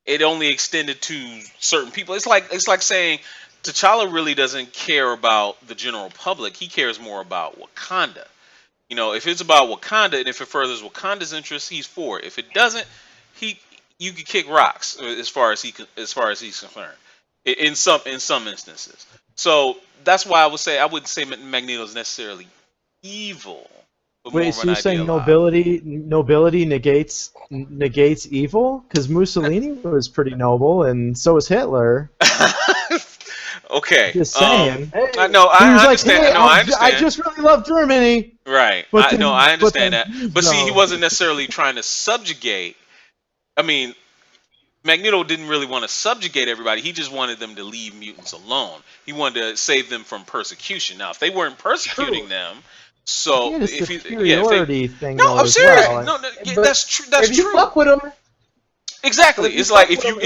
It only extended to certain people. It's like saying T'Challa really doesn't care about the general public. He cares more about Wakanda. You know, if it's about Wakanda and if it furthers Wakanda's interests, he's for it. If it doesn't, you could kick rocks as far as he's concerned. In some instances. So that's why I wouldn't say Magneto is necessarily evil. But more Wait, of so an you're saying ideologue. nobility negates evil? Because Mussolini was pretty noble, and so was Hitler. Okay. Just saying. I know. He was I like, understand. hey, No, I understand. I just really love Germany. Right. But I understand that. But see, he no. wasn't necessarily trying to subjugate. I mean, Magneto didn't really want to subjugate everybody. He just wanted them to leave mutants alone. He wanted to save them from persecution. Now, if they weren't persecuting them, so He had a if superiority thing. no, though, I'm as serious. well. No, yeah, that's true. That's if true. you fuck with him, Exactly. if you It's like fuck with him,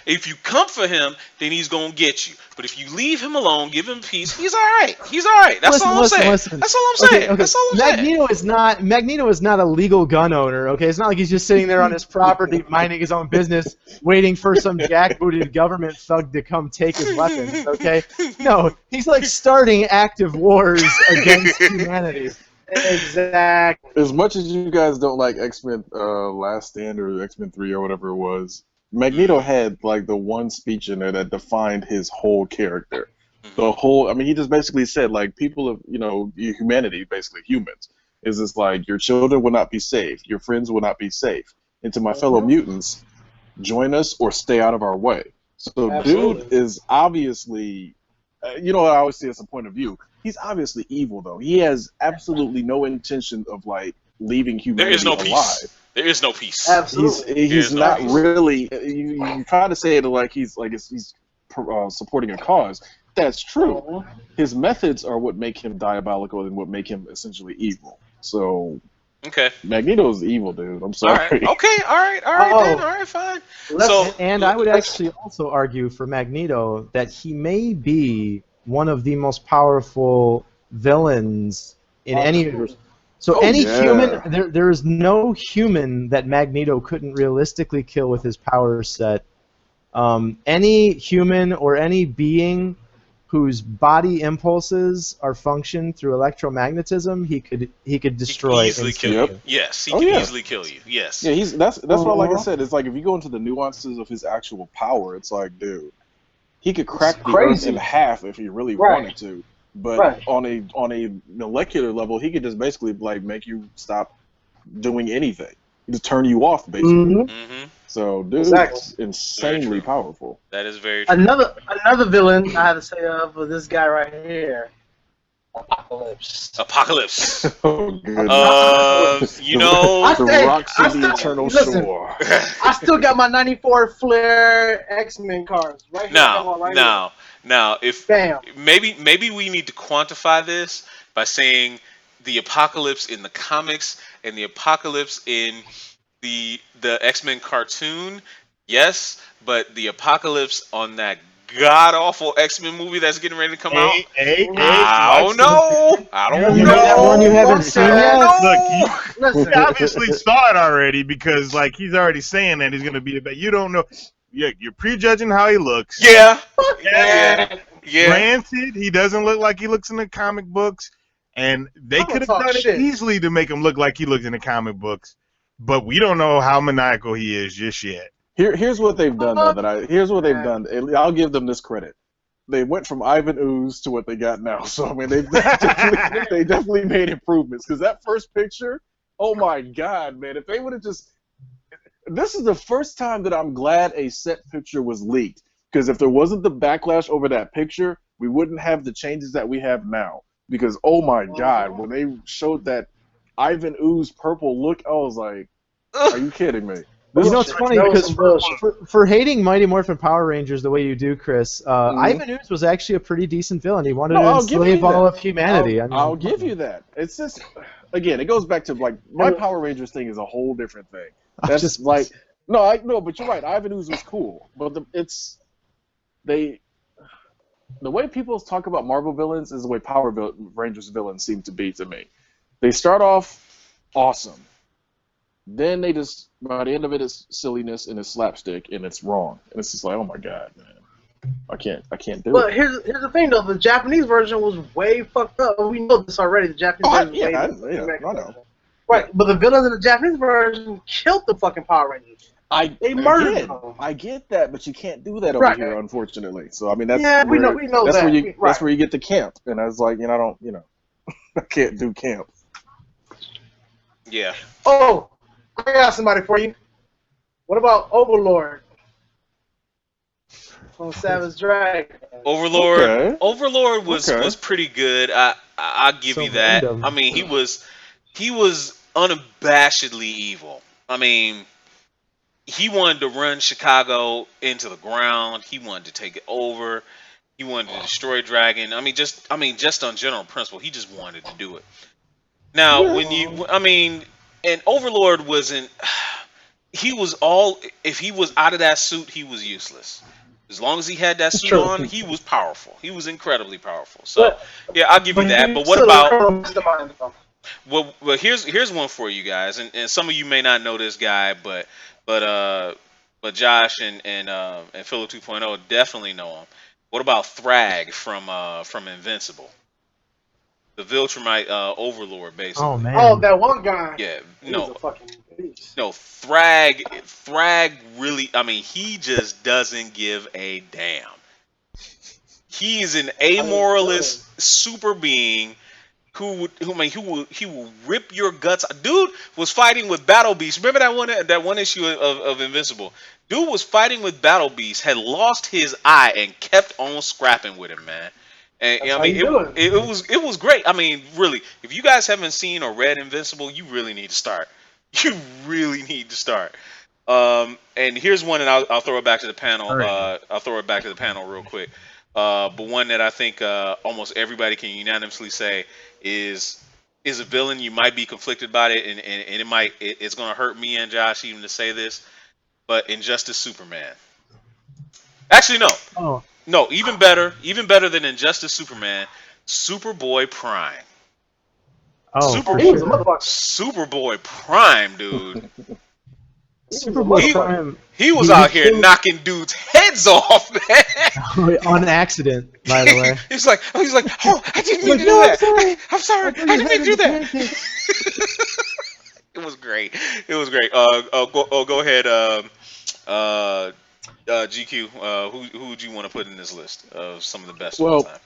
if you come for him, then he's gonna get you. But if you leave him alone, give him peace, he's all right. He's all right. That's all I'm saying. That's all I'm saying. Okay. That's all I'm saying. Magneto is not a legal gun owner. Okay, it's not like he's just sitting there on his property minding his own business, waiting for some jackbooted government thug to come take his weapons. Okay, no, he's like starting active wars against humanity. exactly. As much as you guys don't like X-Men Last Stand or X-Men 3 or whatever it was, Magneto had like the one speech in there that defined his whole character. The whole, I mean, he just basically said like people of, humanity, basically humans, is this like your children will not be safe, your friends will not be safe. And to my fellow mutants, join us or stay out of our way. So Absolutely. dude is obviously, I always see as a point of view. He's obviously evil, though. He has absolutely no intention of like leaving humanity There is no alive. peace. There is no peace. Absolutely. He's not really. You try to say it like he's supporting a cause. That's true. His methods are what make him diabolical and what make him essentially evil. So, Okay. Magneto's evil, dude. I'm sorry. All right. Okay. All right. Then. All right. Fine. And I would actually also argue for Magneto that he may be one of the most powerful villains in any universe. So human, there is no human that Magneto couldn't realistically kill with his power set. Any human or any being whose body impulses are functioned through electromagnetism, he could destroy. He could easily kill you. Yes, he can easily kill you. Yes. Yeah, that's why, like I said, it's like if you go into the nuances of his actual power, it's like, dude, he could crack the earth in half if he really wanted to. But on a molecular level, he could just basically like make you stop doing anything. He just turn you off, basically. So, dude, is insanely powerful. That is very true. Another villain I have to say of this guy right here, Apocalypse. Oh, goodness. The rocks of the eternal shore. I still got my '94 Flair X-Men cards right here. Now, if maybe we need to quantify this by saying the Apocalypse in the comics and the Apocalypse in the X-Men cartoon, yes, but the Apocalypse on that god awful X-Men movie that's getting ready to come out. I don't Watch this. know. I don't You mean that one you know. haven't Watch seen that. yet? Look, Listen, you obviously saw it already because like he's already saying that he's gonna be the best. You don't know. Yeah, you're prejudging how he looks. Yeah. yeah. Yeah. Granted, he doesn't look like he looks in the comic books, and they I'm gonna could have talk done shit. it easily to make him look like he looked in the comic books. But we don't know how maniacal he is just yet. Here's what they've done though. Here's what they've done. I'll give them this credit. They went from Ivan Ooze to what they got now. So I mean, they definitely made improvements. Because that first picture, oh my god, man! If they would have just, this is the first time that I'm glad a set picture was leaked. Because if there wasn't the backlash over that picture, we wouldn't have the changes that we have now. Because oh my god, when they showed that Ivan Ooze purple look, I was like, are you kidding me? You know, it's funny That was because some bullshit. for hating Mighty Morphin Power Rangers the way you do, Chris, Ivan Ooze was actually a pretty decent villain. He wanted to enslave all of humanity. I'll give you that. It's just, again, it goes back to like my Power Rangers thing is a whole different thing. That's just like no, but you're right. Ivan Ooze was cool, but the way people talk about Marvel villains is the way Power Rangers villains seem to be to me. They start off awesome. Then they just, by the end of it, it's silliness and it's slapstick and it's wrong. And it's just like, oh my god, man. I can't do But it. here's the thing though, the Japanese version was way fucked up. We know this already. The Japanese version I was way know. Right, but the villains in the Japanese version killed the fucking Power Rangers. They murdered them. I get that, but you can't do that over here, unfortunately. So I mean, that's we know that's that. That's where you get to camp. And I was like, I can't do camp. Yeah. Oh, I got somebody for you. What about Overlord from Savage Dragon? Overlord. Okay. Overlord was pretty good. I'll give you that. Random. I mean, he was unabashedly evil. I mean, he wanted to run Chicago into the ground. He wanted to take it over. He wanted to destroy Dragon. I mean, just on general principle, he just wanted to do it. Now, and Overlord wasn't. If he was out of that suit, he was useless. As long as he had that suit on, he was powerful. He was incredibly powerful. So, yeah, I'll give you that. But what about? Well, here's one for you guys, and some of you may not know this guy, but Josh and Philip 2.0 definitely know him. What about Thrag from Invincible? The Viltrumite Overlord, basically. Oh man. Oh, that one guy. Yeah, He was a fucking beast. no, Thrag really. I mean, he just doesn't give a damn. He is an amoralist super being who will rip your guts. Dude was fighting with Battle Beast. Remember that one issue of Invincible. Dude was fighting with Battle Beast, had lost his eye, and kept on scrapping with him, man. And That's I how mean, you do it. it was great. I mean, really, if you guys haven't seen or read Invincible, you really need to start. You really need to start. And here's one, and I'll throw it back to the panel. I'll throw it back to the panel real quick. But one that I think almost everybody can unanimously say is a villain. You might be conflicted about it, and it's going to hurt me and Josh even to say this, but Injustice Superman. Actually, no. Oh. No, even better than Injustice Superman, Superboy Prime. Oh. He was a motherfucker. Superboy Prime, dude. Superboy Prime. He was out here knocking dudes' heads off, man. On accident, by the way. He's like, oh, I didn't mean to do that. I'm sorry. I didn't mean to do that. It was great. Go ahead. GQ. Who would you want to put in this list of some of the best of all time?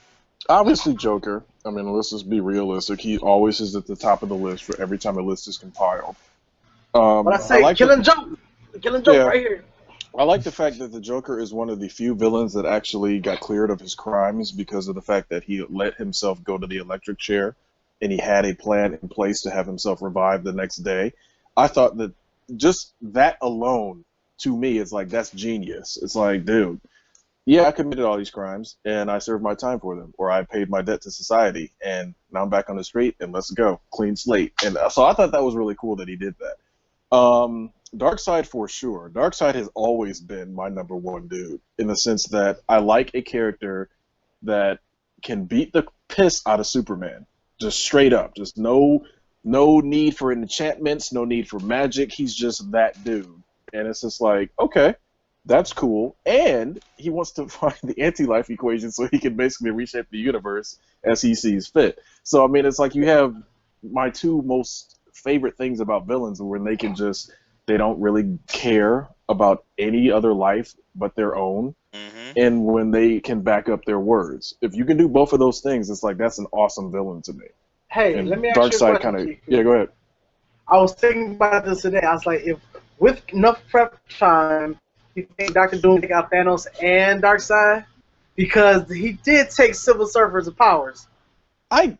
Obviously Joker. I mean, let's just be realistic. He always is at the top of the list for every time a list is compiled. But I say, Killing Joke right here. I like the fact that the Joker is one of the few villains that actually got cleared of his crimes because of the fact that he let himself go to the electric chair and he had a plan in place to have himself revived the next day. I thought that just that alone, to me, is like, that's genius. It's like, dude, yeah, I committed all these crimes and I served my time for them, or I paid my debt to society and now I'm back on the street and let's go. Clean slate. And so I thought that was really cool that he did that. Darkseid for sure. Darkseid has always been my number one dude in the sense that I like a character that can beat the piss out of Superman, just straight up. Just no need for enchantments, no need for magic. He's just that dude, and it's just like, okay, that's cool. And he wants to find the anti-life equation so he can basically reshape the universe as he sees fit. So I mean, it's like you have my two most favorite things about villains when they can just they don't really care about any other life but their own, and when they can back up their words. If you can do both of those things, it's like that's an awesome villain to me. Hey, And let me ask you a Darkseid question. kind of yeah. Go ahead. I was thinking about this today. I was like, if with enough prep time, you think Dr. Doom take out Thanos and Darkseid? Because he did take Silver Surfer's powers. I mean,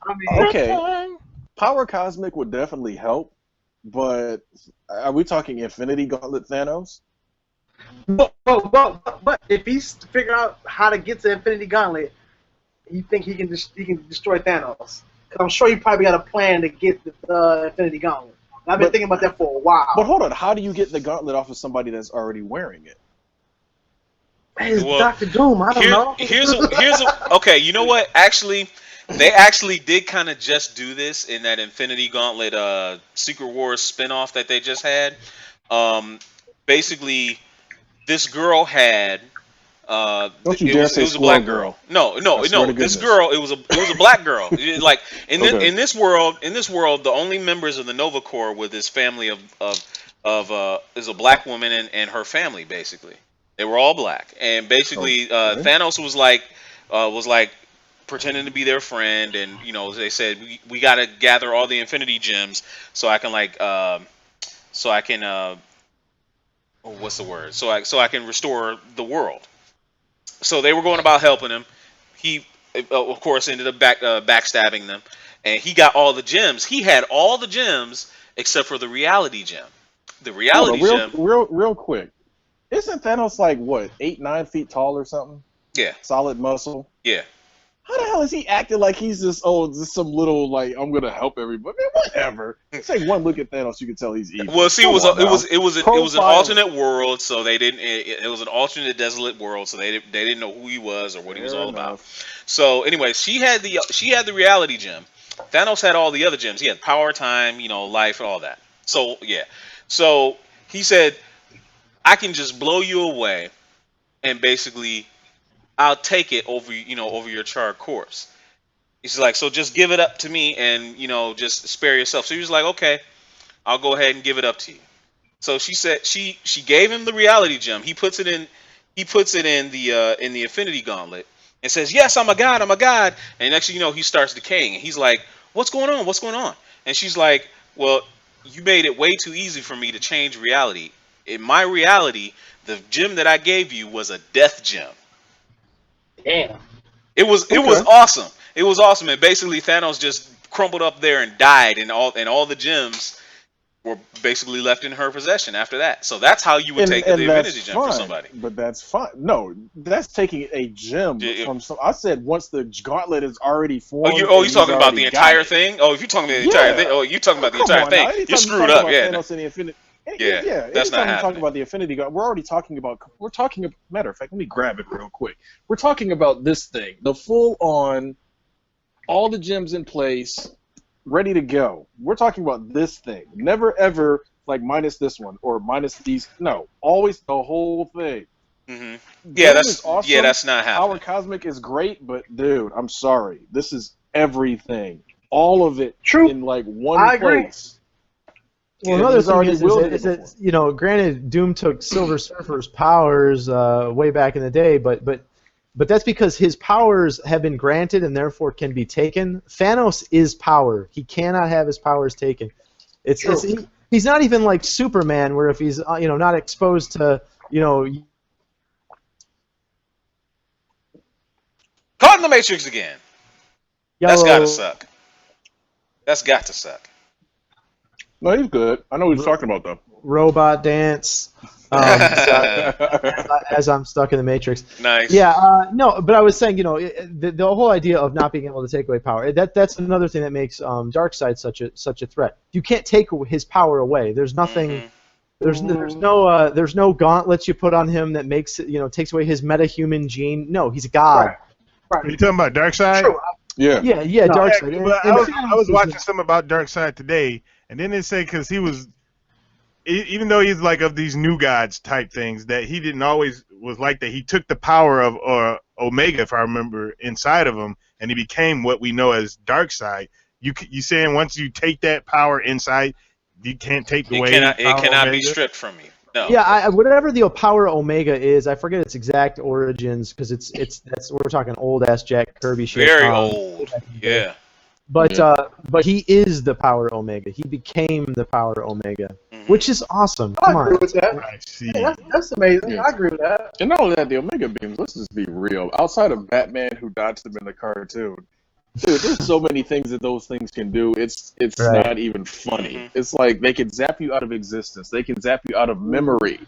Okay. Power Cosmic would definitely help, but are we talking Infinity Gauntlet Thanos? But if he's figure out how to get to Infinity Gauntlet, you think he can destroy Thanos? Because I'm sure he probably got a plan to get the Infinity Gauntlet. And I've been thinking about that for a while. But hold on, how do you get the gauntlet off of somebody that's already wearing it? It's Well, Dr. Doom. I don't know. Here's a okay. You know what? Actually, they actually did kind of just do this in that Infinity Gauntlet Secret Wars spinoff that they just had. Basically, this girl had. Don't you it dare was, say it was a Squirrel black Girl. girl. No. I swear to This goodness. girl, it was a black girl. Like Okay. in this world, the only members of the Nova Corps were this family of is a black woman and her family. Basically, they were all black, and basically Okay. Thanos was like pretending to be their friend, and they said we got to gather all the Infinity Gems so I can what's the word? So I can restore the world. So they were going about helping him. He, of course, ended up backstabbing them, and he got all the gems. He had all the gems except for the reality gem. The Hold reality on, gem, real quick. Isn't Thanos like what, 8-9 feet tall or something? yeah, Solid muscle. yeah. How the hell is he acting like he's just just some little like I'm gonna help everybody? Man, whatever. Take one look at Thanos, you can tell he's evil. Well, see, Come on now. it was an Profile. alternate world, so they didn't. It was an alternate desolate world, so they didn't know who he was or what he was Fair all enough. about. So anyway, she had the reality gem. Thanos had all the other gems. He had power, time, life, and all that. So yeah, so he said, I can just blow you away, and basically, I'll take it over your charred corpse. He's like, so just give it up to me, and just spare yourself. So he was like, okay, I'll go ahead and give it up to you. So she said she gave him the reality gem. He puts it in the Infinity Gauntlet and says, yes, I'm a god, I'm a god. And next thing you know, he starts decaying, and he's like, what's going on? What's going on? And she's like, well, you made it way too easy for me to change reality. In my reality, the gem that I gave you was a death gem. Damn. It was awesome. It was awesome, and basically Thanos just crumpled up there and died, and all the gems were basically left in her possession after that. So that's how you would take the Infinity Gem for somebody. But that's fine. No, that's taking a gem from some. I said once the gauntlet is already formed. Oh, you talking about the entire thing? Oh, if you're talking about the entire thing, you talking about the entire thing? You're screwed up. Yeah. Thanos and the Infinity. Yeah, that's not happening. happening. Talking about the Infinity Gauntlet, we're talking. Matter of fact, let me grab it real quick. We're talking about this thing, the full-on, all the gems in place, ready to go. We're talking about this thing. Never ever like minus this one or minus these. No, always the whole thing. Mm-hmm. Yeah, that's awesome. that's not happening. Power Cosmic is great, but dude, I'm sorry. This is everything. All of it in like one I agree. place. Well, another thing is that granted, Doom took Silver Surfer's powers way back in the day, but that's because his powers have been granted and therefore can be taken. Thanos is power; he cannot have his powers taken. He's not even like Superman, where if he's not exposed to Caught in the Matrix again. That's gotta suck. That's got to suck. No, he's good. I know what he's talking about, though. Robot dance. As I'm stuck in the Matrix. Nice. Yeah, no, but I was saying, the whole idea of not being able to take away power, that's another thing that makes Darkseid such a threat. You can't take his power away. There's nothing There's no gauntlets you put on him that makes it, takes away his metahuman gene. No, he's a god. Right. Are you talking about Darkseid? True. Yeah. Yeah, No, Darkseid. Yeah, but I was watching something about Darkseid today, and then they say because he was, even though he's like of these new gods type things, that he didn't always was like that. He took the power of Omega, if I remember, inside of him, and he became what we know as Darkseid. You saying once you take that power inside, you can't take away. It power cannot be Omega? stripped from you. No. Yeah, whatever the power Omega is, I forget its exact origins because we're talking old ass Jack Kirby shit. Very old. Yeah. But he is the power Omega. He became the power Omega, which is awesome. I Come agree on. with that. I see. Hey, that's amazing. Yeah. I agree with that. And not only that, the Omega beams. Let's just be real. Outside of Batman, who dodged them in the cartoon, dude, there's so many things that those things can do. It's Right. not even funny. Mhm. It's like they can zap you out of existence. They can zap you out of memory.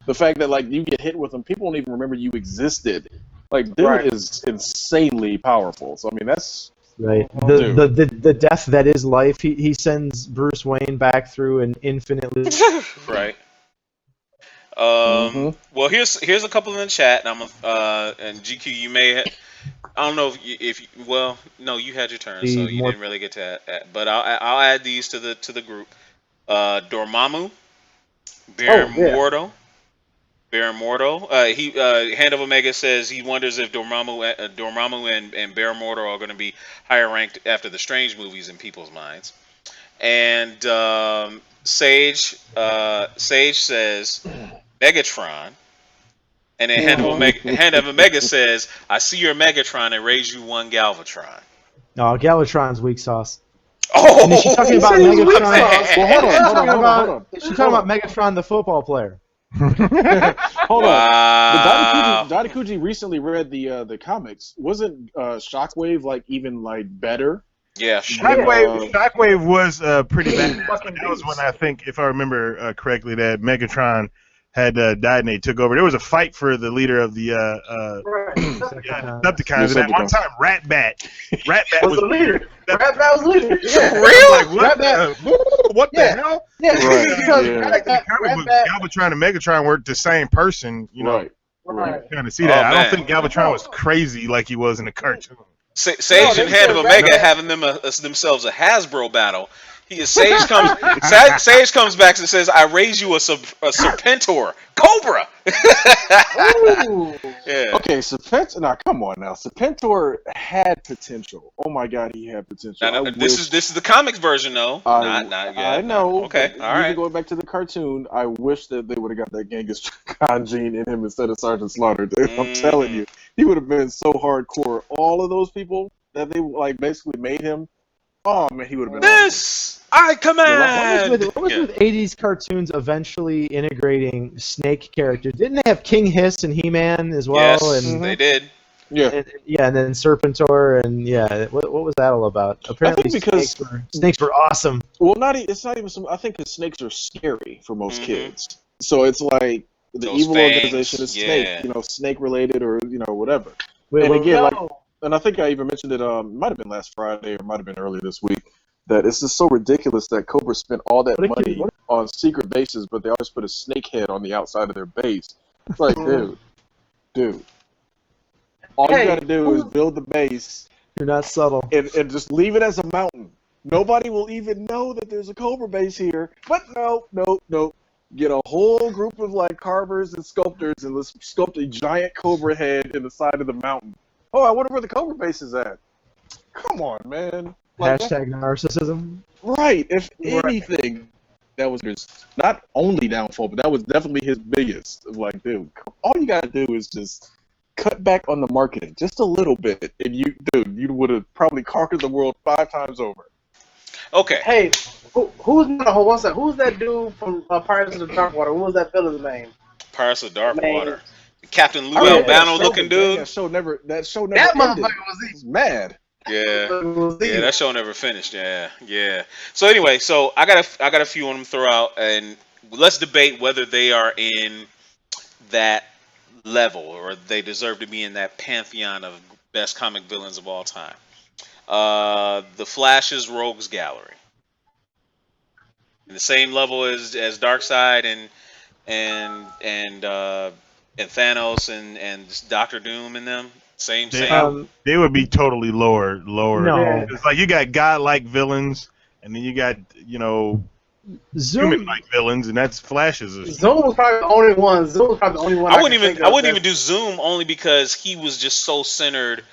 The fact that like you get hit with them, people don't even remember you existed. Like, dude Right. is insanely powerful. So I mean, that's Right. Dude. The death that is life. He sends Bruce Wayne back through an infinitely. Right. Mhm. Well, here's a couple in the chat, and and GQ, you may. I don't know if you, well, no, you had your turn, so you didn't really get to add, but I'll add these to the group. Dormammu, Baron Mordo. He Hand of Omega says he wonders if Dormammu and Baron Mordo are going to be higher ranked after the Strange movies in people's minds. And Sage says Megatron. And then Hand of Omega says, I see your Megatron and raise you one Galvatron. No, Galvatron's weak sauce. Oh! And is she talking about He's weak Megatron? sauce. Well, hold on. Is she talking about Megatron, the football player? Hold on. Wow. The Dadakuji recently read the comics. Wasn't Shockwave like even like better? Yeah. Shockwave was pretty bad. That was when I think, if I remember correctly, that Megatron had died and they took over. There was a fight for the leader of the Decepticons. And at one time, Ratbat was the leader. Ratbat was the leader. Yeah. Real? Like, what the hell? Yeah, Right, because yeah. Ratbat, Galvatron and Megatron weren't the same person. You know, Right. kind of see that. Oh, I man. don't think Galvatron was crazy like he was in the cartoon. Sage and Hand of Omega having themselves a Hasbro battle. Sage comes back and says, "I raise you a Serpentor Cobra." ooh. Yeah. Okay, Serpentor. Now, come on now. Serpentor had potential. Oh my God, he had potential. Now, this is the comics version though. Not yet. I know. Okay. but All right. even going back to the cartoon, I wish that they would have got that Genghis Khan gene in him instead of Sergeant Slaughter. Dude. I'm telling you, he would have been so hardcore. All of those people that they like basically made him. Oh man, he would have been. This I command. What was with 80s cartoons eventually integrating snake characters? Didn't they have King Hiss and He-Man as well? Yes, And they did. Yeah. and then Serpentor and what was that all about? Apparently, because- snakes were awesome. Well, it's not even some. I think the snakes are scary for most Mhm. kids. So it's like the Those evil fangs, organization is yeah. snake, snake related or whatever. Wait, And what- again, like, No. and I think I even mentioned it. Might have been last Friday or might have been earlier this week. That it's just so ridiculous that Cobra spent all that money on secret bases, but they always put a snake head on the outside of their base. It's like, dude. All you gotta do is build the base You're not subtle. and just leave it as a mountain. Nobody will even know that there's a Cobra base here. But no. Get a whole group of like carvers and sculptors and let's sculpt a giant Cobra head in the side of the mountain. Oh, I wonder where the Cobra base is at. Come on, man. Like, Hashtag narcissism. right. If anything, that was his not only downfall, but that was definitely his biggest. Like, dude, all you gotta do is just cut back on the marketing just a little bit, and you would have probably conquered the world 5 times over. Okay. Hey, who's that dude from Pirates of the Dark Water? What was that villain's name? Pirates of Dark Man. Water. Captain Lou Oh, yeah, Albano that looking show- dude. That show never That ended. motherfucker was He's mad. Yeah. evil. Yeah, that show never finished. Yeah. So anyway, I got a few on them throw out, and let's debate whether they are in that level or they deserve to be in that pantheon of best comic villains of all time. The Flash's Rogues Gallery. in the same level as Darkseid and Thanos and Doctor Doom and them. Same They same. they would be totally lower. No. It's like you got godlike villains, and then you got Zoom. human-like villains, and that's Flash's. Zoom was probably the only one. Zoom was probably the only one. I wouldn't even do Zoom only because he was just so centered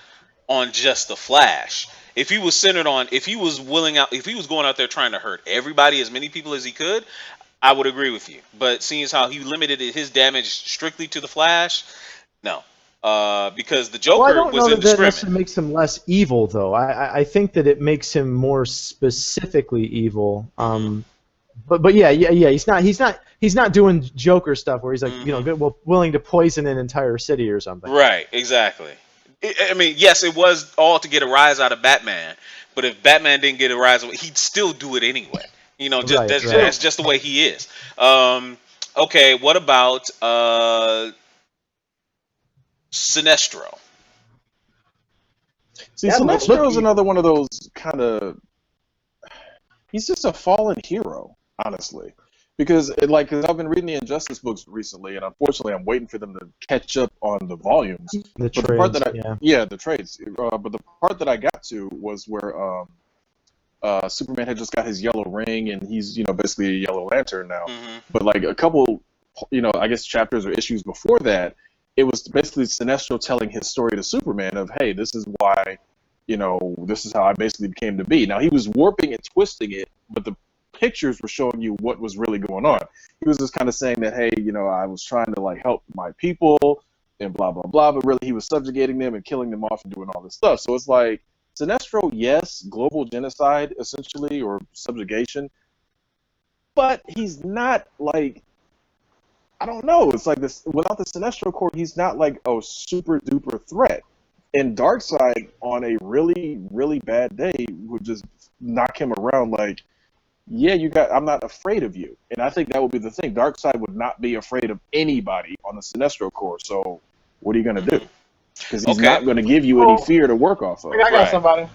on just the Flash. If he was centered on, if he was going out there trying to hurt everybody, as many people as he could, I would agree with you. But seeing as how he limited his damage strictly to the Flash, no. Because the Joker Well, I don't was know that indiscriminate. necessarily makes him less evil, though. I think that it makes him more specifically evil. But yeah, he's not doing Joker stuff where he's like willing to poison an entire city or something. Right, exactly. I mean, yes, it was all to get a rise out of Batman, but if Batman didn't get a rise, he'd still do it anyway. That's just the way he is. Okay, what about Sinestro? See, Sinestro is another one of those kind of. He's just a fallen hero, honestly, because cause I've been reading the Injustice books recently, and unfortunately, I'm waiting for them to catch up on the volumes. The trades, the trades. But the part that I got to was where Superman had just got his yellow ring, and he's basically a Yellow Lantern now. Mm-hmm. But like a couple, I guess chapters or issues before that, it was basically Sinestro telling his story to Superman of, hey, this is why. This is how I basically came to be. Now, he was warping and twisting it, but the pictures were showing you what was really going on. He was just kind of saying that, hey, I was trying to, help my people and blah, blah, blah, but really he was subjugating them and killing them off and doing all this stuff. So it's like, Sinestro, yes, global genocide, essentially, or subjugation, but he's not, I don't know. It's like this, without the Sinestro Corps, he's not, a super-duper threat. And Darkseid, on a really, really bad day, would just knock him around I'm not afraid of you. And I think that would be the thing. Darkseid would not be afraid of anybody on the Sinestro Corps. So what are you going to do? Because he's not going to give you any fear to work off of. I got somebody.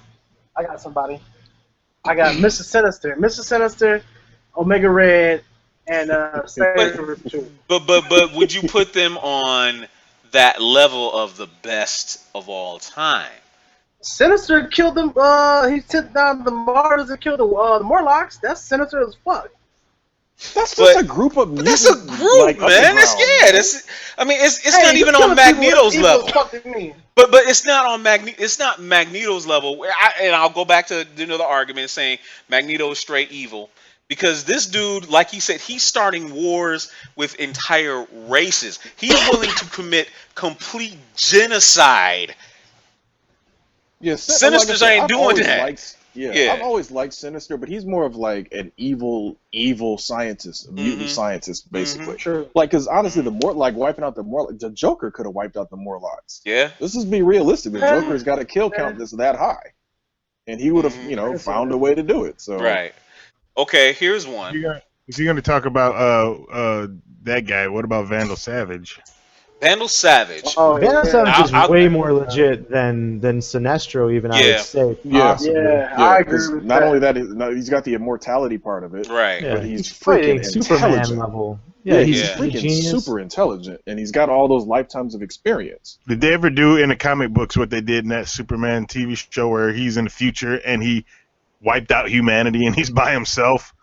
I got Mr. Sinister. Mr. Sinister, Omega Red, and But would you put them on that level of the best of all time? Sinister killed them. He took down the Mars and killed the Morlocks. That's sinister as fuck. That's just a group of mutants. That's a group, man. It's not even on Magneto's level. But it's not on It's not Magneto's level. And I'll go back to the argument saying Magneto is straight evil. Because this dude, like he said, he's starting wars with entire races. He's willing to commit complete genocide. Yes, Sinisters ain't doing that. I've always liked Sinister, but he's more of an evil scientist, a mutant scientist, basically. Sure. Because honestly, wiping out the Morlocks, the Joker could have wiped out the Morlocks. Yeah. This is be realistic. The Joker's got a kill count that's that high, and he would have, found a way to do it. So right. Okay, here's one. If you're going to talk about that guy, what about Vandal Savage? Vandal Savage. Vandal Savage is way more legit than Sinestro, even, I would say. I agree with not only that, he's got the immortality part of it. Right. But he's fighting freaking Superman intelligent. level. He's freaking super intelligent, and he's got all those lifetimes of experience. Did they ever do in the comic books what they did in that Superman TV show where he's in the future and he wiped out humanity and he's by himself?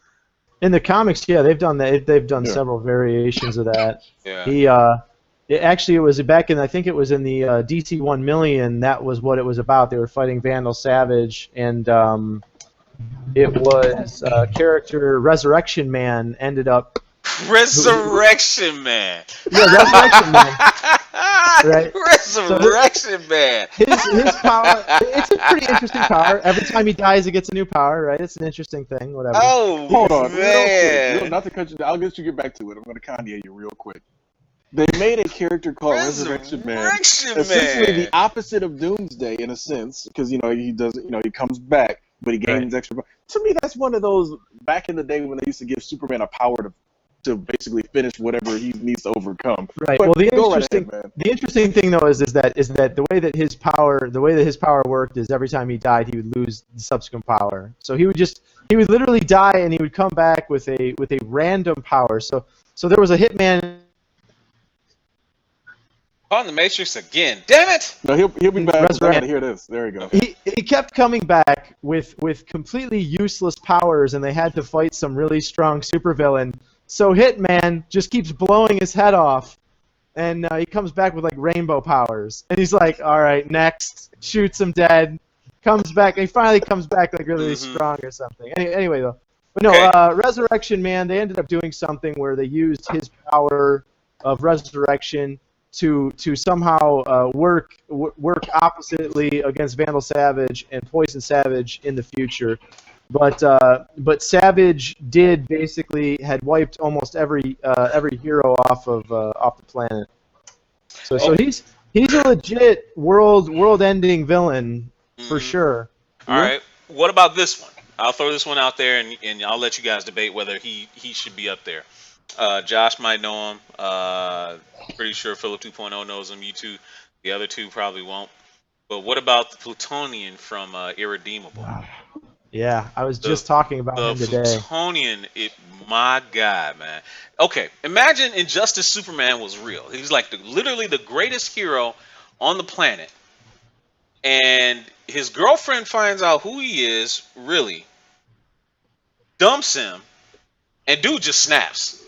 In the comics, they've done that. They've done several variations of that. Yeah. It was back in, I think it was in the DC 1 Million, that was what it was about. They were fighting Vandal Savage, and it was character Resurrection Man ended up... Resurrection Man! Yeah, Resurrection Man. Right? Resurrection Man! His power, it's a pretty interesting power. Every time he dies, he gets a new power, right? It's an interesting thing, whatever. Oh, hold on, man! Not to cut you, I'll get back to it. I'm going to Kanye you real quick. They made a character called Resurrection Man, essentially the opposite of Doomsday in a sense, because he does, he comes back, but he gains extra. To me, that's one of those back in the day when they used to give Superman a power to to basically finish whatever he needs to overcome. Right. But Well, the go right interesting ahead, man. the interesting thing though is that the way that his power worked is every time he died he would lose the subsequent power. So he would literally die and he would come back with a random power. So there was a Hitman. On the Matrix again. Damn it! No, he'll be back. I Resurrect. gotta hear this. There you go. He kept coming back with completely useless powers, and they had to fight some really strong supervillain. So Hitman just keeps blowing his head off, and he comes back with like rainbow powers. And he's like, "All right, next." Shoots him dead. Comes back. And he finally comes back like really strong or something. Anyway, though, but no, Okay. Resurrection Man. They ended up doing something where they used his power of resurrection to somehow work oppositely against Vandal Savage and Poison Savage in the future, but Savage had wiped almost every hero off the planet. So he's a legit world-ending villain for sure. All right. What about this one? I'll throw this one out there, and I'll let you guys debate whether he should be up there. Josh might know him. Pretty sure Philip 2.0 knows him. You two, the other two probably won't. But what about the Plutonian from Irredeemable? Yeah, I was just talking about him The today. Plutonian, my God, man. Okay, imagine Injustice Superman was real. He's like literally the greatest hero on the planet. And his girlfriend finds out who he is, really, dumps him, and dude just snaps.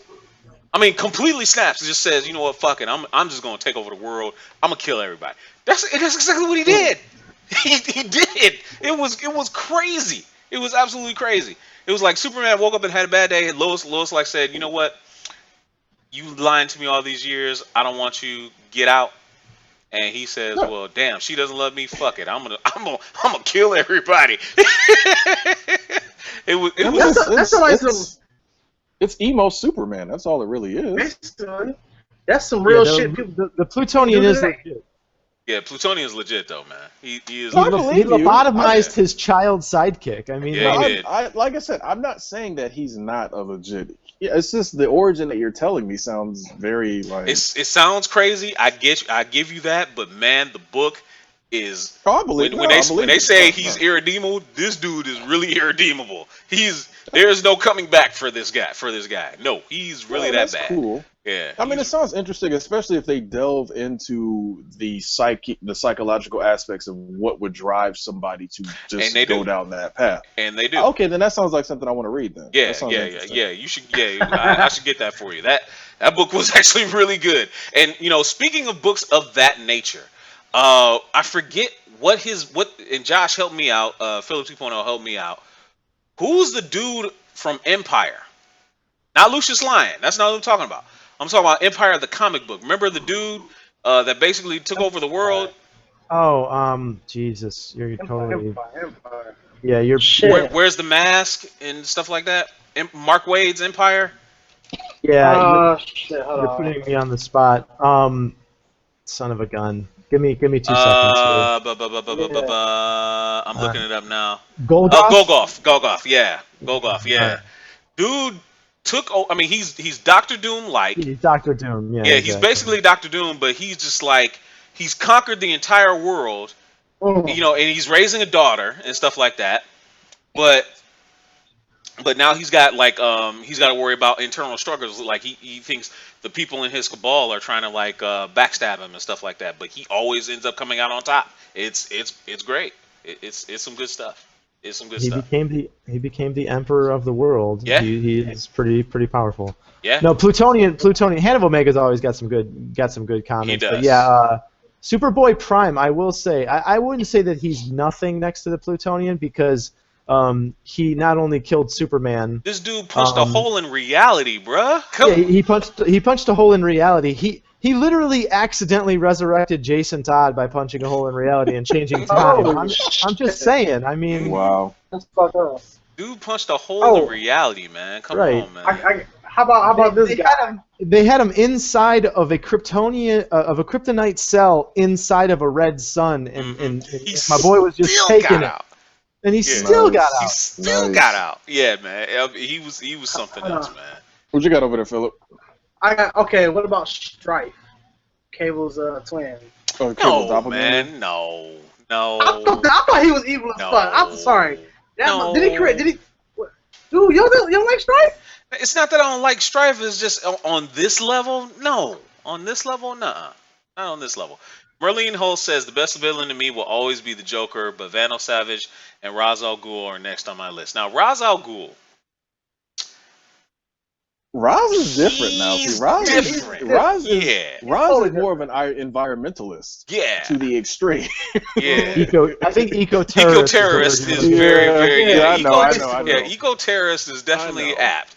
I mean, completely snaps. Just says, you know what, fuck it. I'm just gonna take over the world. I'm gonna kill everybody. That's exactly what he did. He did. It was crazy. It was absolutely crazy. It was like Superman woke up and had a bad day. Lois like said, you know what? You lying to me all these years. I don't want you. Get out. And he says, well, damn, she doesn't love me. Fuck it. I'm gonna kill everybody. It's emo Superman. That's all it really is. That's some real shit. The Plutonian is legit. Yeah, Plutonian is legit though, man. He is. I He believe you. lobotomized his child sidekick. I mean, Yeah, he did. Like I said, I'm not saying that he's not a legit. Yeah, it's just the origin that you're telling me sounds very like. It sounds crazy. I give you that, but man, the book is. I believe When they say he's irredeemable, this dude is really irredeemable. There's no coming back for this guy. No, he's really that bad. Cool. Yeah. I mean, it sounds interesting, especially if they delve into the psychological aspects of what would drive somebody to just go down that path. And they do. Okay, then that sounds like something I want to read. Then. Yeah. You should. Yeah, I should get that for you. That book was actually really good. And speaking of books of that nature, I forget what. And Josh helped me out. Philip 2.0 helped me out. Who's the dude from Empire? Not Lucius Lyon. That's not what I'm talking about. I'm talking about Empire, the comic book. Remember the dude that basically took over the world? Oh, Jesus, you're totally. Empire. Yeah, you're. Where's the mask and stuff like that? Mark Wade's Empire. Yeah, shit, you're putting me on the spot. Son of a gun. Give me 2 seconds. I'm looking it up now. Golgoth. Golgoth. Yeah, Golgoth. Yeah, dude took. I mean, he's Doctor Doom like. He's Doctor Doom. Yeah. Yeah, he's basically Doctor Doom, but he's just like he's conquered the entire world. And he's raising a daughter and stuff like that. But now he's got he's got to worry about internal struggles. Like he thinks the people in his cabal are trying to backstab him and stuff like that. But he always ends up coming out on top. It's great. It's some good stuff. It's some good stuff. He became the emperor of the world. Yeah. He's pretty powerful. Yeah. No, Plutonian. Hand of Omega's always got some good comments. He does. But yeah, Superboy Prime. I will say I wouldn't say that he's nothing next to the Plutonian because he not only killed Superman. This dude punched a hole in reality, bruh. He punched a hole in reality. He literally accidentally resurrected Jason Todd by punching a hole in reality and changing time. I'm just saying. I mean, wow. That's fucked up. Dude punched a hole in reality, man. Come on, man. How about this guy? They had him inside of a kryptonite cell inside of a red sun, and my boy was just taking it. And he still got out. He still got out. Yeah, man. He was something else, man. What you got over there, Philip? I got okay. What about Strife? Cable's twin. Oh, Cable's No, doppelganger? man, no. I thought he was evil as fuck. I'm sorry. No. Did he create? Did he? What? Dude, you don't like Strife? It's not that I don't like Strife. It's just on this level, no. On this level, nah. Not on this level. Merlene Holt says the best villain to me will always be the Joker, but Vandal Savage and Ra's al Ghul are next on my list. Now, Ra's al Ghul. Raz is different now. He's See, Raz different. Raz is Totally more of an environmentalist Yeah. to the extreme. Yeah. I think eco-terrorist. Eco-terrorist is very, very yeah, good. I know. Yeah, eco-terrorist is definitely apt.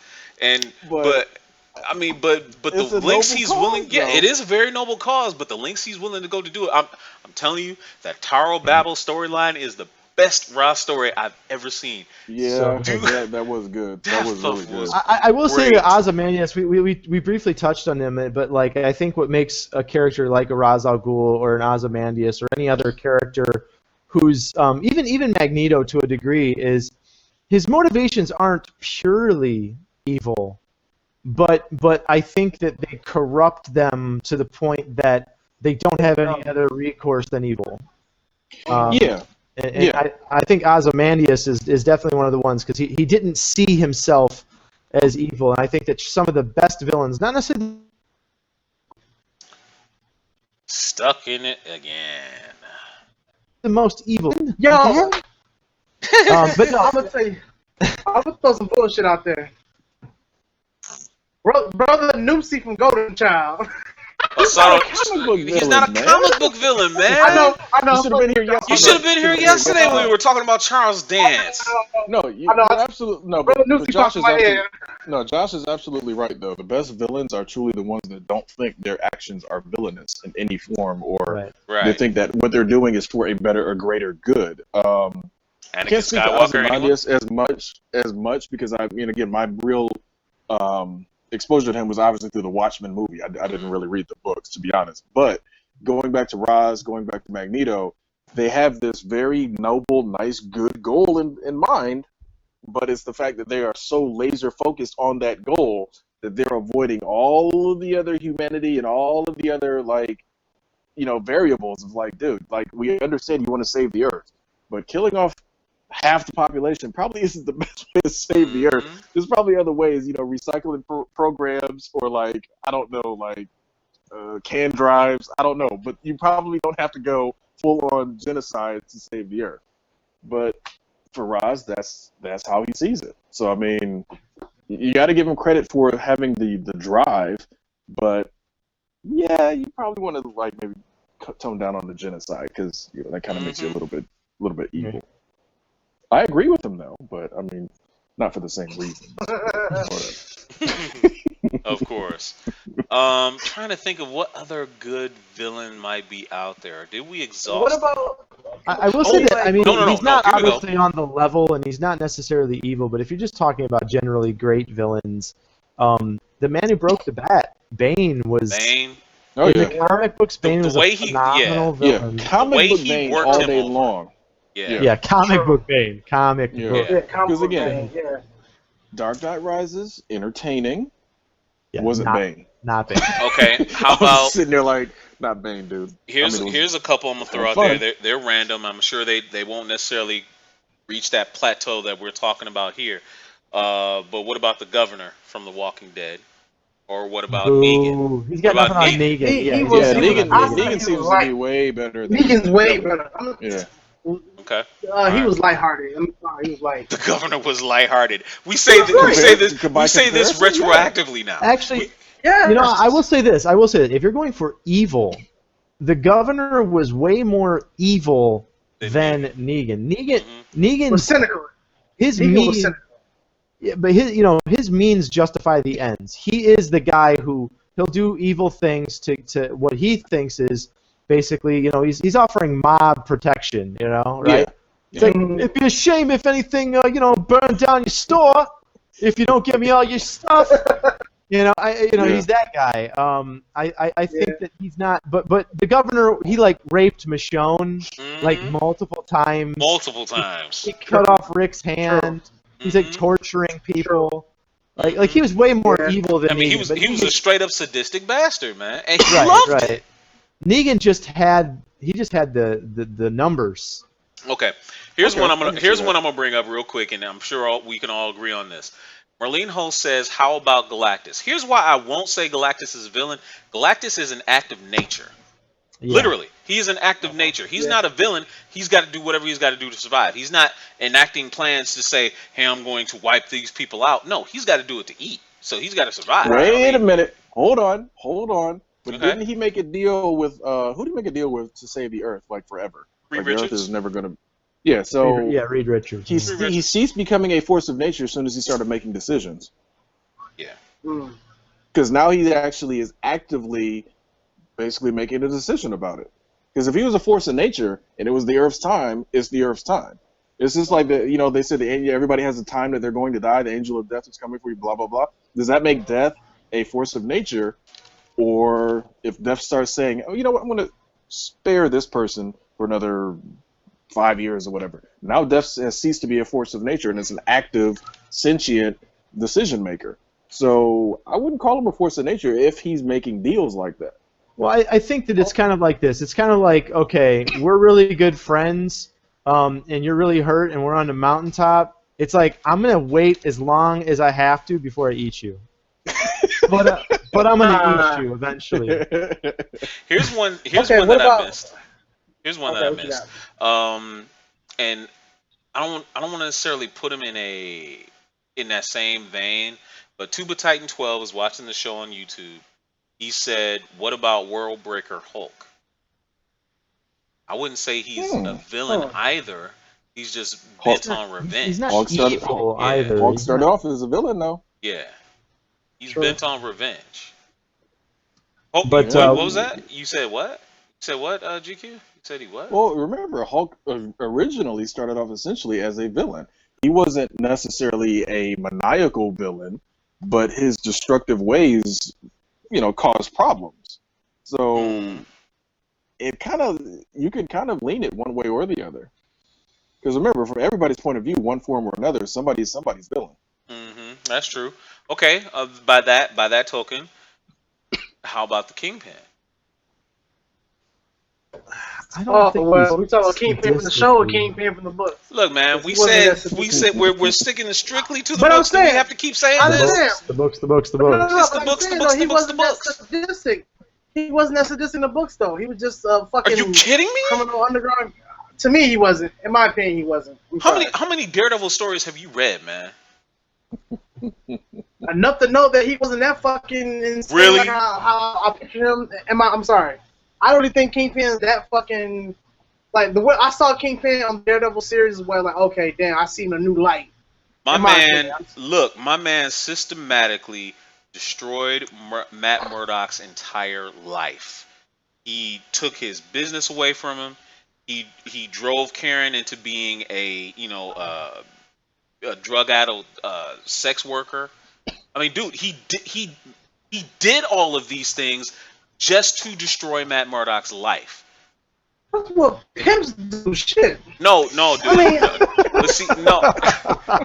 But I mean, but it's the a links noble he's cause, willing, yeah, though. it is a very noble cause. But the links he's willing to go to do it, I'm telling you, that Taro Babel storyline is the best Raw story I've ever seen. Yeah, So- that was good. That was really good. I will say Great. that Ozymandias, we briefly touched on him, but like I think what makes a character like a Ra's al Ghul or an Ozymandias or any other character who's even Magneto to a degree is his motivations aren't purely evil, but I think that they corrupt them to the point that they don't have any other recourse than evil. Yeah. And I think Ozymandias is definitely one of the ones because he didn't see himself as evil, and I think that some of the best villains, not necessarily Stuck in it again. the most evil, Yo, but no, I'm gonna tell you. I'm gonna throw some bullshit out there. Brother Noopsy from Golden Child. He's not a comic book villain, man. I know. You should have been here yesterday. You should have been here yesterday when we were talking about Charles Dance. No, you're absolutely no. Brother But Noopsy Josh popped is in my absolutely, head. no. Josh is absolutely right though. The best villains are truly the ones that don't think their actions are villainous in any form, or right. they Right. think that what they're doing is for a better or greater good. I Anakin can't speak to Skywalker, anyone? Ozymandias as much because I mean again my real exposure to him was obviously through the Watchmen movie. I didn't really read the books to be honest, but going back to Ra's, going back to Magneto, they have this very noble, nice, good goal in mind, but it's the fact that they are so laser focused on that goal that they're avoiding all of the other humanity and all of the other variables of like, dude, like we understand you want to save the Earth, but killing off half the population probably isn't the best way to save the Earth. There's probably other ways, recycling programs or like I don't know, like can drives. I don't know, but you probably don't have to go full on genocide to save the Earth. But for Ra's, that's how he sees it. So I mean, you got to give him credit for having the drive, but yeah, you probably want to like maybe tone down on the genocide because that kind of makes you a little bit evil. I agree with him though, but I mean, not for the same reason. Of course. Trying to think of what other good villain might be out there. Did we exhaust? What about? I will say that I mean he's not Here we go. obviously on the level, and he's not necessarily evil. But if you're just talking about generally great villains, the man who broke the bat, Bane was. Bane? Oh in yeah, the comic books, Bane The was way a he- phenomenal villain. yeah. Comic way book he Bane worked all him day over. long. Yeah. Yeah, comic book Bane. Comic Yeah. book. Yeah, Because again, yeah. Dark Knight Rises, entertaining, Yeah, wasn't not, Bane. Not Bane. Okay. How I was about sitting there like, not Bane, dude. here's I mean, it was here's a couple I'm gonna throw out fun. there. They're random. I'm sure they won't necessarily reach that plateau that we're talking about here. But what about the governor from The Walking Dead? Or what about Negan? Ooh, he's got What nothing about on Negan? Negan. He Yeah, was- Yeah, he Negan, was- I Negan think he seems was to be right. way better than Negan's way better. Yeah. Okay. He was lighthearted. I'm sorry, he was like. The governor was lighthearted. We say this By comparison, yeah. retroactively now. Actually, Yeah. I will say this. If you're going for evil, the governor was way more evil than Negan. was Negan's cynical. his Negan was means, cynical. yeah, but his means justify the ends. He is the guy who he'll do evil things to what he thinks is basically, he's offering mob protection, right? It's like, it'd be a shame if anything, burned down your store if you don't give me all your stuff. He's that guy. I think that he's not, but the governor, he like raped Michonne like multiple times. Multiple times. He cut off Rick's hand. He's like torturing people. Like he was way more evil than I mean, Negan. he was a straight up sadistic bastard, man, and he right, loved right. it. Negan just had the numbers. Okay, here's Okay, one I I'm gonna can see that. bring up real quick, and I'm sure we can all agree on this. Marlene Ho says, "How about Galactus?" Here's why I won't say Galactus is a villain. Galactus is an act of nature. Yeah. Literally, he is an act of nature. He's not a villain. He's got to do whatever he's got to do to survive. He's not enacting plans to say, "Hey, I'm going to wipe these people out." No, he's got to do it to eat. So he's got to survive. Wait a minute. Hold on. But Okay. didn't he make a deal with who did he make a deal with to save the Earth like forever? Reed Like the Earth Richards? is never gonna. Yeah. So Reed Richards. he ceased becoming a force of nature as soon as he started making decisions. Yeah. Mm. Because now he actually is actively, basically making a decision about it. Because if he was a force of nature and it was the Earth's time, it's the Earth's time. It's just like they said everybody has a time that they're going to die. The angel of death is coming for you. Blah blah blah. Does that make death a force of nature? Or if death starts saying, "Oh, you know what? I'm going to spare this person for another 5 years or whatever." Now death has ceased to be a force of nature and it's an active, sentient decision maker. So I wouldn't call him a force of nature if he's making deals like that. Well, I think that it's kind of like this. It's kind of like, okay, we're really good friends, and you're really hurt, and we're on the mountaintop. It's like, I'm going to wait as long as I have to before I eat you. but I'm going to eat you eventually. Here's one Okay, that what I about- missed. Here's one Okay, that I what you missed. And I don't want to necessarily put him in that same vein, but Tuba Titan 12 is watching the show on YouTube. He said, "What about World Breaker Hulk?" I wouldn't say he's a villain either. He's just bent on revenge. He's not Hulk started- evil Yeah. either. Hulk He's started not- off as a villain, though. Yeah, he's True. bent on revenge. Hulk, But, what was that? You said what? You said what? GQ? You said he what? Well, remember, Hulk originally started off essentially as a villain. He wasn't necessarily a maniacal villain, but his destructive ways, caused problems. So you could kind of lean it one way or the other. Because remember, from everybody's point of view, one form or another, somebody's villain. That's true. Okay. By that token, how about the Kingpin? I don't think he's we talking about Kingpin from the show or Kingpin from the book? Look, man, He we wasn't said that we're sticking strictly to the But I'm books. Do we saying- have to keep saying I this? understand. The books. No, It's the but I'm books, saying, the books, though, he the books, wasn't the that books. sadistic. He wasn't that sadistic in the books, though. He was just a Are fucking you kidding me? criminal underground. To me, he wasn't. In my opinion, he wasn't. How many Daredevil stories have you read, man? Enough to know that he wasn't that fucking insane. Really? Like how I picture him. I'm sorry. I don't really think Kingpin's that fucking like the way I saw Kingpin on the Daredevil series. Where like, okay, damn, I seen a new light. My In my man, opinion. look, my man systematically destroyed Matt Murdock's entire life. He took his business away from him. He drove Karen into being a drug-addled sex worker. I mean, dude, he did all of these things just to destroy Matt Murdock's life. Well, pimps do shit. No, dude. I mean- But see, no,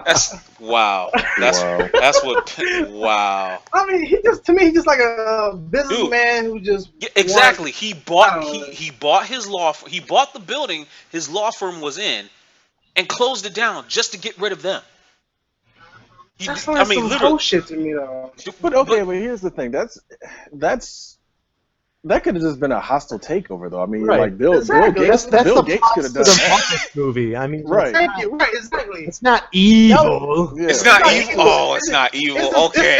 that's wow. That's what. Wow. I mean, to me, he's just like a businessman who just Yeah, exactly. He bought I don't know. he bought his law. He bought the building his law firm was in, and closed it down just to get rid of them. That's like some literally. bullshit to me, though. But okay, but here's the thing. That could have just been a hostile takeover, though. I mean, Right. like Bill Exactly. Gates, That's Bill the Gates plot could have to done the that. Muppet movie. I mean, Right. Thank you. Right, exactly. it's not evil. Yeah. It's not It's not evil. evil. Oh, it's not evil. Okay,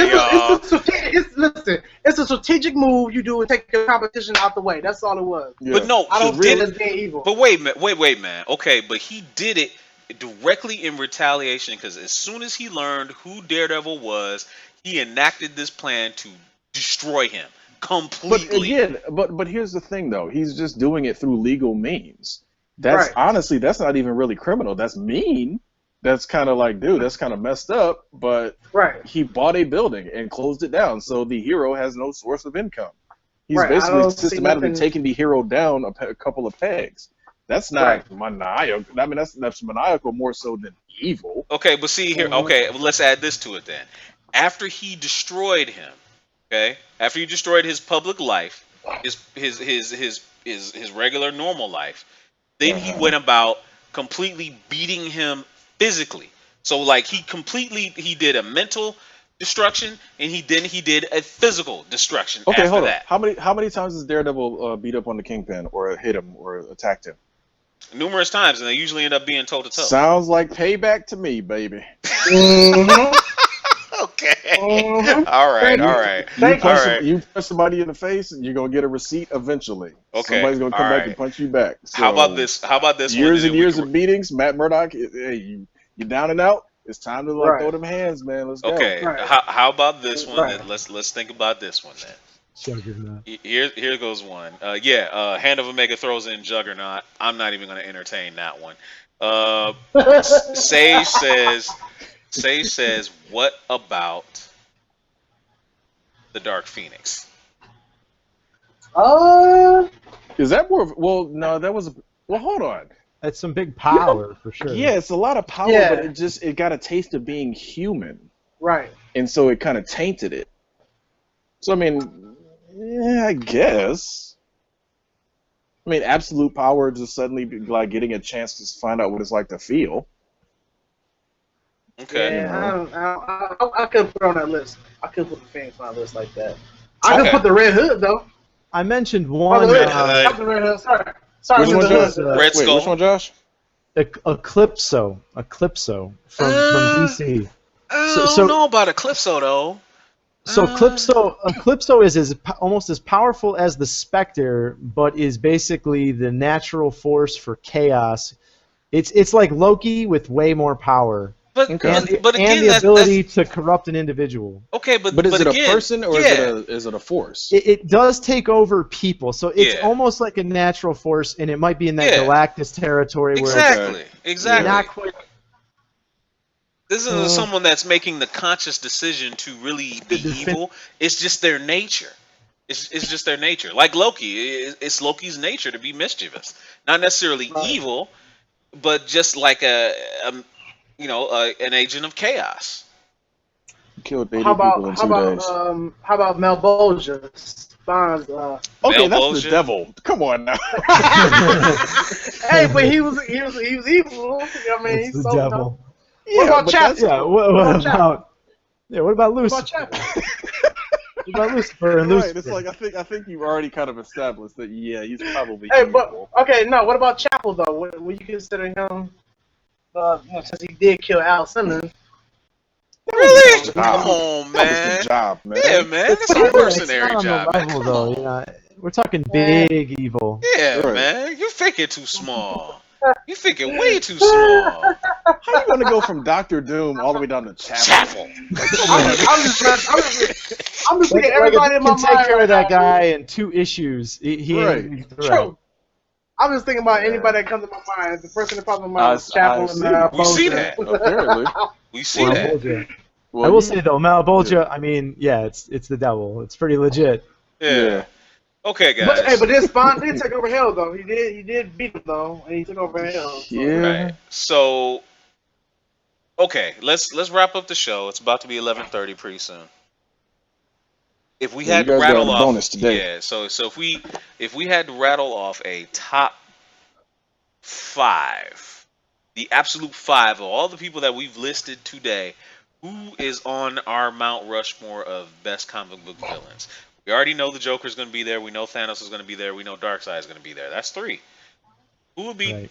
Listen, it's a strategic move you do to take your competition out the way. That's all it was. Yeah. But no, I don't he see did it it. as being evil. But wait, man. Okay, but he did it directly in retaliation because as soon as he learned who Daredevil was, he enacted this plan to destroy him But completely. again, but here's the thing, though. He's just doing it through legal means. That's Right. honestly, that's not even really criminal. That's mean. That's kind of like, dude, that's kind of messed up. But Right. he bought a building and closed it down, so the hero has no source of income. He's Right, I basically don't see systematically nothing- taking the hero down a couple of pegs. That's not maniacal. I mean, that's maniacal more so than evil. Okay, but see here. Mhm. Okay, well, let's add this to it then. after he destroyed him, okay, after he destroyed his public life, his regular normal life, then he went about completely beating him physically. So like he did a mental destruction and he did a physical destruction Okay, after hold on. that. How many times has Daredevil beat up on the Kingpin or hit him or attacked him? Numerous times, and they usually end up being toe to toe. Sounds like payback to me, baby. Okay. Mhm. All right. Thank you. All right. Thank All you. right. You punch somebody in the face, you're gonna get a receipt eventually. Okay. Somebody's gonna come All back right. and punch you back. So, How about this? How about this one? years And and then we years can- of beatings, Matt Murdock. Hey, you down and out. It's time to like Right. throw them hands, man. Let's go. Okay. Right. How about this one? Right. Then let's think about this one then. Juggernaut. Here goes one. Hand of Omega throws in Juggernaut. I'm not even going to entertain that one. Sage says, what about the Dark Phoenix? Is that more? Well, no, that was. Well, hold on. That's some big power for sure. Yeah, it's a lot of power, Yeah. but it got a taste of being human, Right. and so it kind of tainted it. So I mean, yeah, I guess. I mean, absolute power just suddenly like getting a chance to find out what it's like to feel. Okay. Yeah, I couldn't put it on that list. I couldn't put the Phoenix on that list like that. I could Okay. put the Red Hood though. I mentioned Oh, one the Red Hood. Hood. The Red Hood. Sorry, Which the one, Hood. Josh? Red Wait, Skull. which one, Josh? Eclipso from DC. I So- don't so- know about Eclipso though. So Eclipso is almost as powerful as the Spectre, but is basically the natural force for chaos. It's like Loki with way more power But Okay. but and again, the that's ability to corrupt an individual. okay. But But is it again, a person or yeah. is it a force? It does take over people, so it's Yeah. almost like a natural force, and it might be in that Yeah. Galactus territory where Exactly. it's Exactly. not quite. This isn't someone that's making the conscious decision to really be evil. It's just their nature. It's just their nature. Like Loki, it's Loki's nature to be mischievous. Not necessarily evil, but just like an agent of chaos. Killed 80 How people in 2 days. how about Malbolgia? Spawn's, Okay, that's Malbolgia. the devil. Come on now. hey, but he was evil. I mean, It's he's the so devil. What about but Chapel? that's- Yeah. What What about about? Yeah. What about What Lucifer? about Chapel? What about Lucifer and Right, Lucifer? it's like I think you've already kind of established that he's probably Hey, evil. but okay, no. What about Chapel though? Would you consider him? Since he did kill Al Simmons. Really? Job. Come on, That was man. the job, man. Yeah, man. That's a It's mercenary not on job. the Man. level, Come though. on. You know, we're talking big evil. Yeah, Right. man. You think it too small. You think it way too small. How you gonna go from Doctor Doom all the way down to Chapel? I'm just thinking everybody in my can take mind. care right of that now. guy in 2 issues. Right. True. I'm just thinking about anybody that comes to my mind. The person that pops in my mind is Chapel I and see. We see Bolger. that. Apparently. We see that. Malbolgia. Well, I will you- say though, Malbolgia. I mean, yeah, it's the devil. It's pretty legit. Yeah. Okay, But, hey, guys. but this Spawn did take over Hell though. He did beat him though, and he took over Hell. So. Yeah. Right. So, okay, let's wrap up the show. It's about to be 11:30 pretty soon. If we Yeah, had you to guys got rattle a off, bonus today. yeah. So if we had to rattle off a top 5, the absolute 5 of all the people that we've listed today, who is on our Mount Rushmore of best comic book villains? We already know the Joker's going to be there. We know Thanos is going to be there. We know Darkseid is going to be there. That's 3. Who would be Right.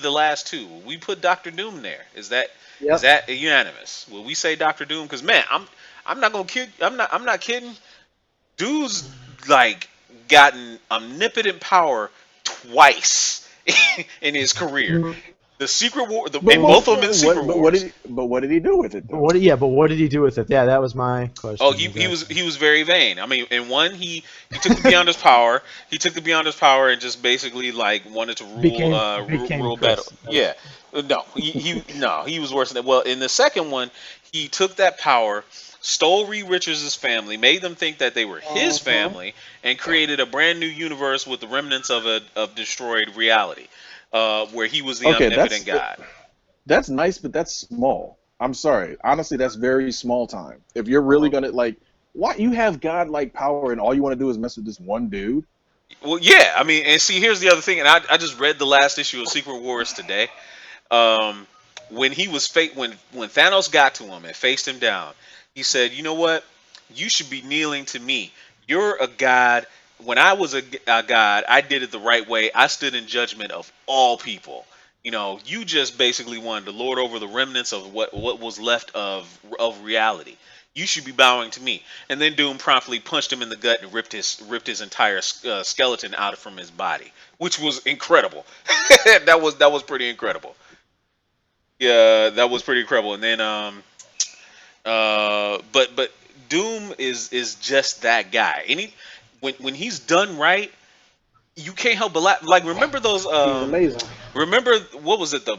the last 2? We put Doctor Doom there. Is that Yep. is that unanimous? Will we say Doctor Doom? Because man, I'm not gonna kid. I'm not kidding. Dude's like gotten omnipotent power twice in his career. The Secret War, and both of them in the Secret Wars. But what did he do with it? Though? But what did he do with it? Yeah, that was my question. Oh, he was very vain. I mean, in one he took the Beyonder's power. He took the Beyonder's power and just basically like wanted to rule Became rule Chris. battle. Yeah, no, he was worse than that. Well, in the second one, he took that power, stole Reed Richards' family, made them think that they were his family, and created a brand new universe with the remnants of destroyed reality, where he was the omnipotent god. That's nice, but that's small. I'm sorry. Honestly, that's very small time. If you're really gonna like, why you have godlike power and all you want to do is mess with this one dude? Well, yeah, I mean, and see, here's the other thing, and I just read the last issue of Secret Wars today. Um, when he was when Thanos got to him and faced him down, he said, "You know what? You should be kneeling to me. You're a god. When I was a god, I did it the right way. I stood in judgment of all people. You know, you just basically wanted to lord over the remnants of what was left of reality. You should be bowing to me." And then Doom promptly punched him in the gut and ripped his entire skeleton out from his body, which was incredible. That was pretty incredible. Yeah, that was pretty incredible. And then but Doom is just that guy. When he's done right, you can't help but like remember those He's amazing. remember what was it the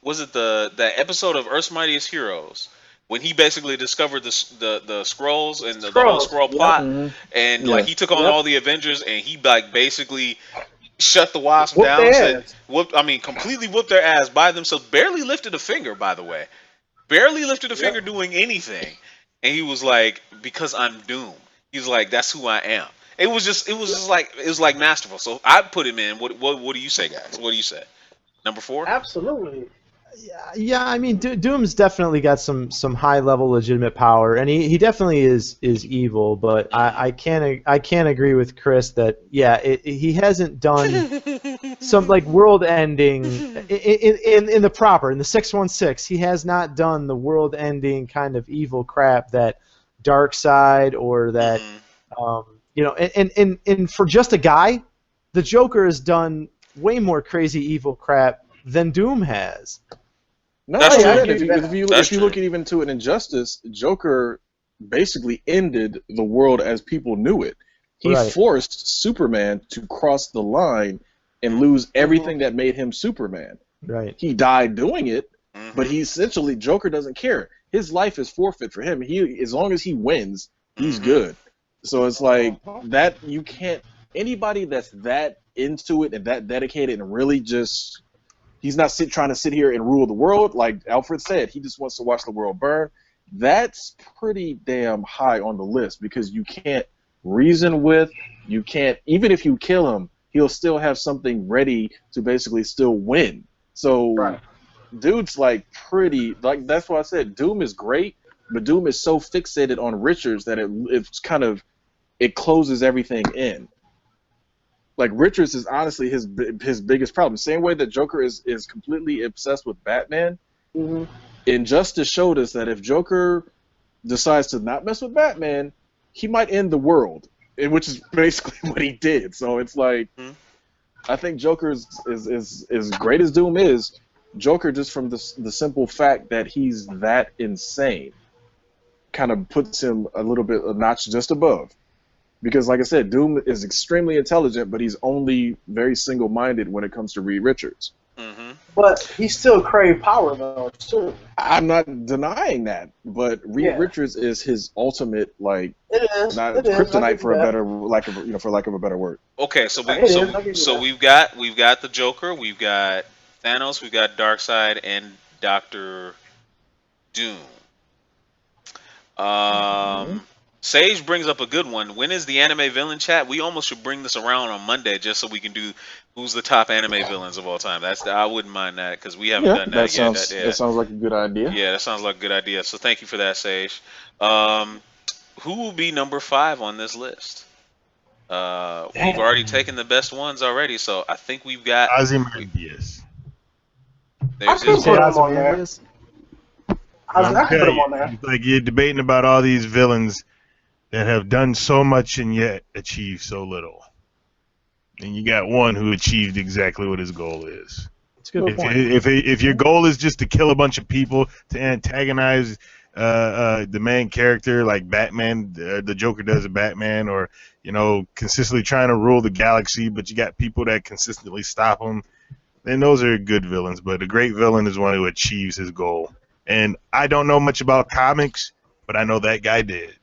was it the episode of Earth's Mightiest Heroes when he basically discovered the scrolls and the whole Scrolls. scroll Yep. plot, Hmm. and like Yeah. he took on Yep. all the Avengers and he like basically shut the Wasp Whoop down, their said ass. whooped, I mean completely whooped their ass by themselves, barely lifted a finger, by the way, barely lifted a finger Yep. doing anything, and he was like, because I'm Doom. He's like, that's who I am. It was just like masterful. So I put him in. What do you say, guys? What do you say? Number four? Absolutely. Yeah, I mean, Doom's definitely got some high level legitimate power, and he definitely is evil. But I can't agree with Chris that he hasn't done some like world ending in the 616. He has not done the world ending kind of evil crap that Darkseid or that Mhm. and for just a guy, the Joker has done way more crazy evil crap than Doom has. No, That's Oh, yeah, I true. give if you you that. if you That's if you true. look at even to an injustice, Joker basically ended the world as people knew it. He Right. forced Superman to cross the line and lose everything that made him Superman. Right. He died doing it, but Mhm. he essentially Joker doesn't care. His life is forfeit for him. He as long as he wins, he's Mhm. good. So it's like Uh-huh. that you can't anybody that's that into it and that dedicated and really just he's not trying to sit here and rule the world like Alfred said. He just wants to watch the world burn. That's pretty damn high on the list because you can't reason with, you can't even if you kill him, he'll still have something ready to basically still win. So Right. dude's like pretty like that's why I said Doom is great, but Doom is so fixated on Richards that it's kind of it closes everything in. Like Richards is honestly his biggest problem. Same way that Joker is completely obsessed with Batman. Hmm. Injustice showed us that if Joker decides to not mess with Batman, he might end the world, which is basically what he did. So it's like Mhm. I think Joker is as great as Doom is. Joker just from the simple fact that he's that insane kind of puts him a notch just above. Because, like I said, Doom is extremely intelligent, but he's only very single-minded when it comes to Reed Richards. Mhm. But he still crave power though too. I'm not denying that, but Reed Yeah. Richards is his ultimate, like, It is. not It is. I kryptonite give for you a that. better for lack of a better word. Okay, so It we so is. we, I give you so that. we've got the Joker, we've got Thanos, we've got Darkseid, and Doctor Doom. Mhm. Sage brings up a good one. When is the anime villain chat? We almost should bring this around on Monday just so we can do who's the top anime villains of all time. I wouldn't mind that because we haven't Yeah, done that yet. That, that yeah, sounds like a good idea. yeah, that sounds like a good idea. So thank you for that, Sage. Um, who will be number 5 on this list? We've already Damn. taken the best ones already, so I think we've got. Ozymandias. I There's could You his. say put him on there. Ozymandias? I could put Tell him you, on there. it's like you're debating about all these villains that have done so much and yet achieved so little. And you got one who achieved exactly what his goal is. That's a good Okay. point. If your goal is just to kill a bunch of people to antagonize the main character like Batman, the Joker does a Batman, or consistently trying to rule the galaxy, but you got people that consistently stop him, then those are good villains. But a great villain is one who achieves his goal. And I don't know much about comics, but I know that guy did.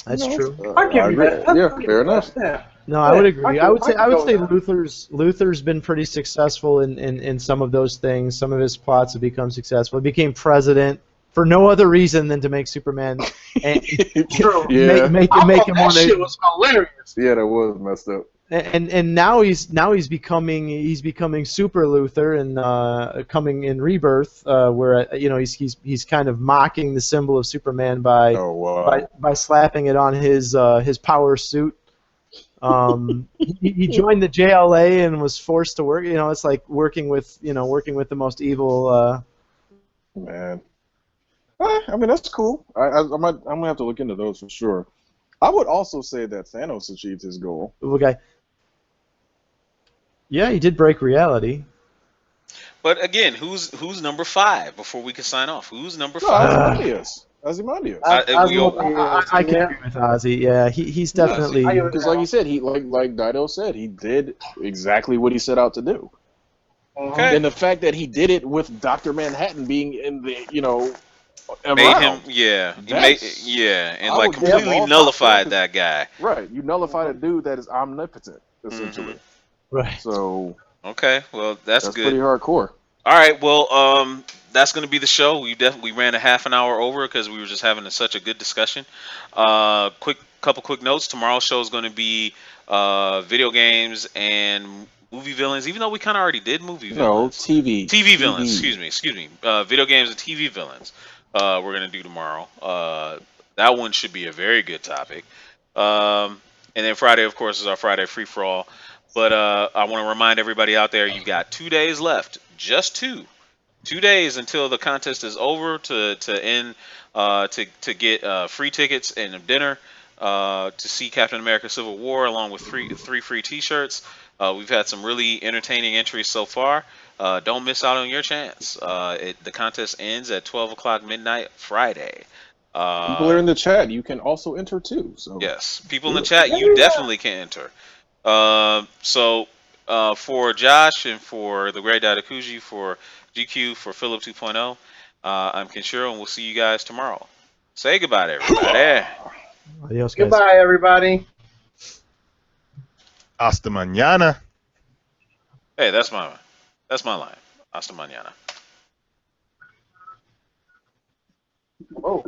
That's No, true. I give I you agree. that. Yeah, I'll give fair you enough. that. Yeah. No, I would Yeah, agree. I I would say could go with that. Luther's been pretty successful in some of those things. Some of his plots have become successful. He became president for no other reason than to make Superman and True. Yeah. make I thought him that want shit to. was hilarious. Yeah, that was messed up. And now he's becoming Super Luther and coming in Rebirth, where he's kind of mocking the symbol of Superman by Oh wow. by slapping it on his power suit. He joined the JLA and was forced to work. It's like working with the most evil. Man. I mean that's cool. I'm gonna have to look into those for sure. I would also say that Thanos achieved his goal. Guy. Yeah, he did break reality. But again, who's number 5 before we can sign off? Who's number No, 5? Ozymandias. Ozymandias. I I can agree with Ozzy. Yeah, he's definitely. Because like he said, like Dido said, he did exactly what he set out to do. Okay. And the fact that he did it with Dr. Manhattan being in the Made around, him, yeah, and I like would give him completely all nullified props, that guy. right. You nullify a dude that is omnipotent, essentially. Right. So Okay, well that's good. pretty hardcore. All right, well, that's gonna be the show. We ran a half an hour over because we were just having such a good discussion. Quick notes. Tomorrow's show is gonna be video games and movie villains. Even though we kind of already did movie villains. TV villains. Excuse me. Video games and TV villains. We're gonna do tomorrow. That one should be a very good topic. And then Friday, of course, is our Friday free for all. But I want to remind everybody out there, you've got 2 days left, just 2 days until the contest is over to end to get free tickets and a dinner to see Captain America: Civil War, along with three free T-shirts. We've had some really entertaining entries so far. Don't miss out on your chance. The contest ends at 12 o'clock midnight Friday. People are in the chat. You can also enter too. So Yes, people in the chat, you definitely can enter. So for Josh and for the Great Dadakuji, for GQ, for Philip 2.0, I'm Kenshiro, and we'll see you guys tomorrow. Say goodbye to everybody. Adios, guys. Goodbye, everybody. Hasta mañana. Hey, that's my line. Hasta mañana. Whoa.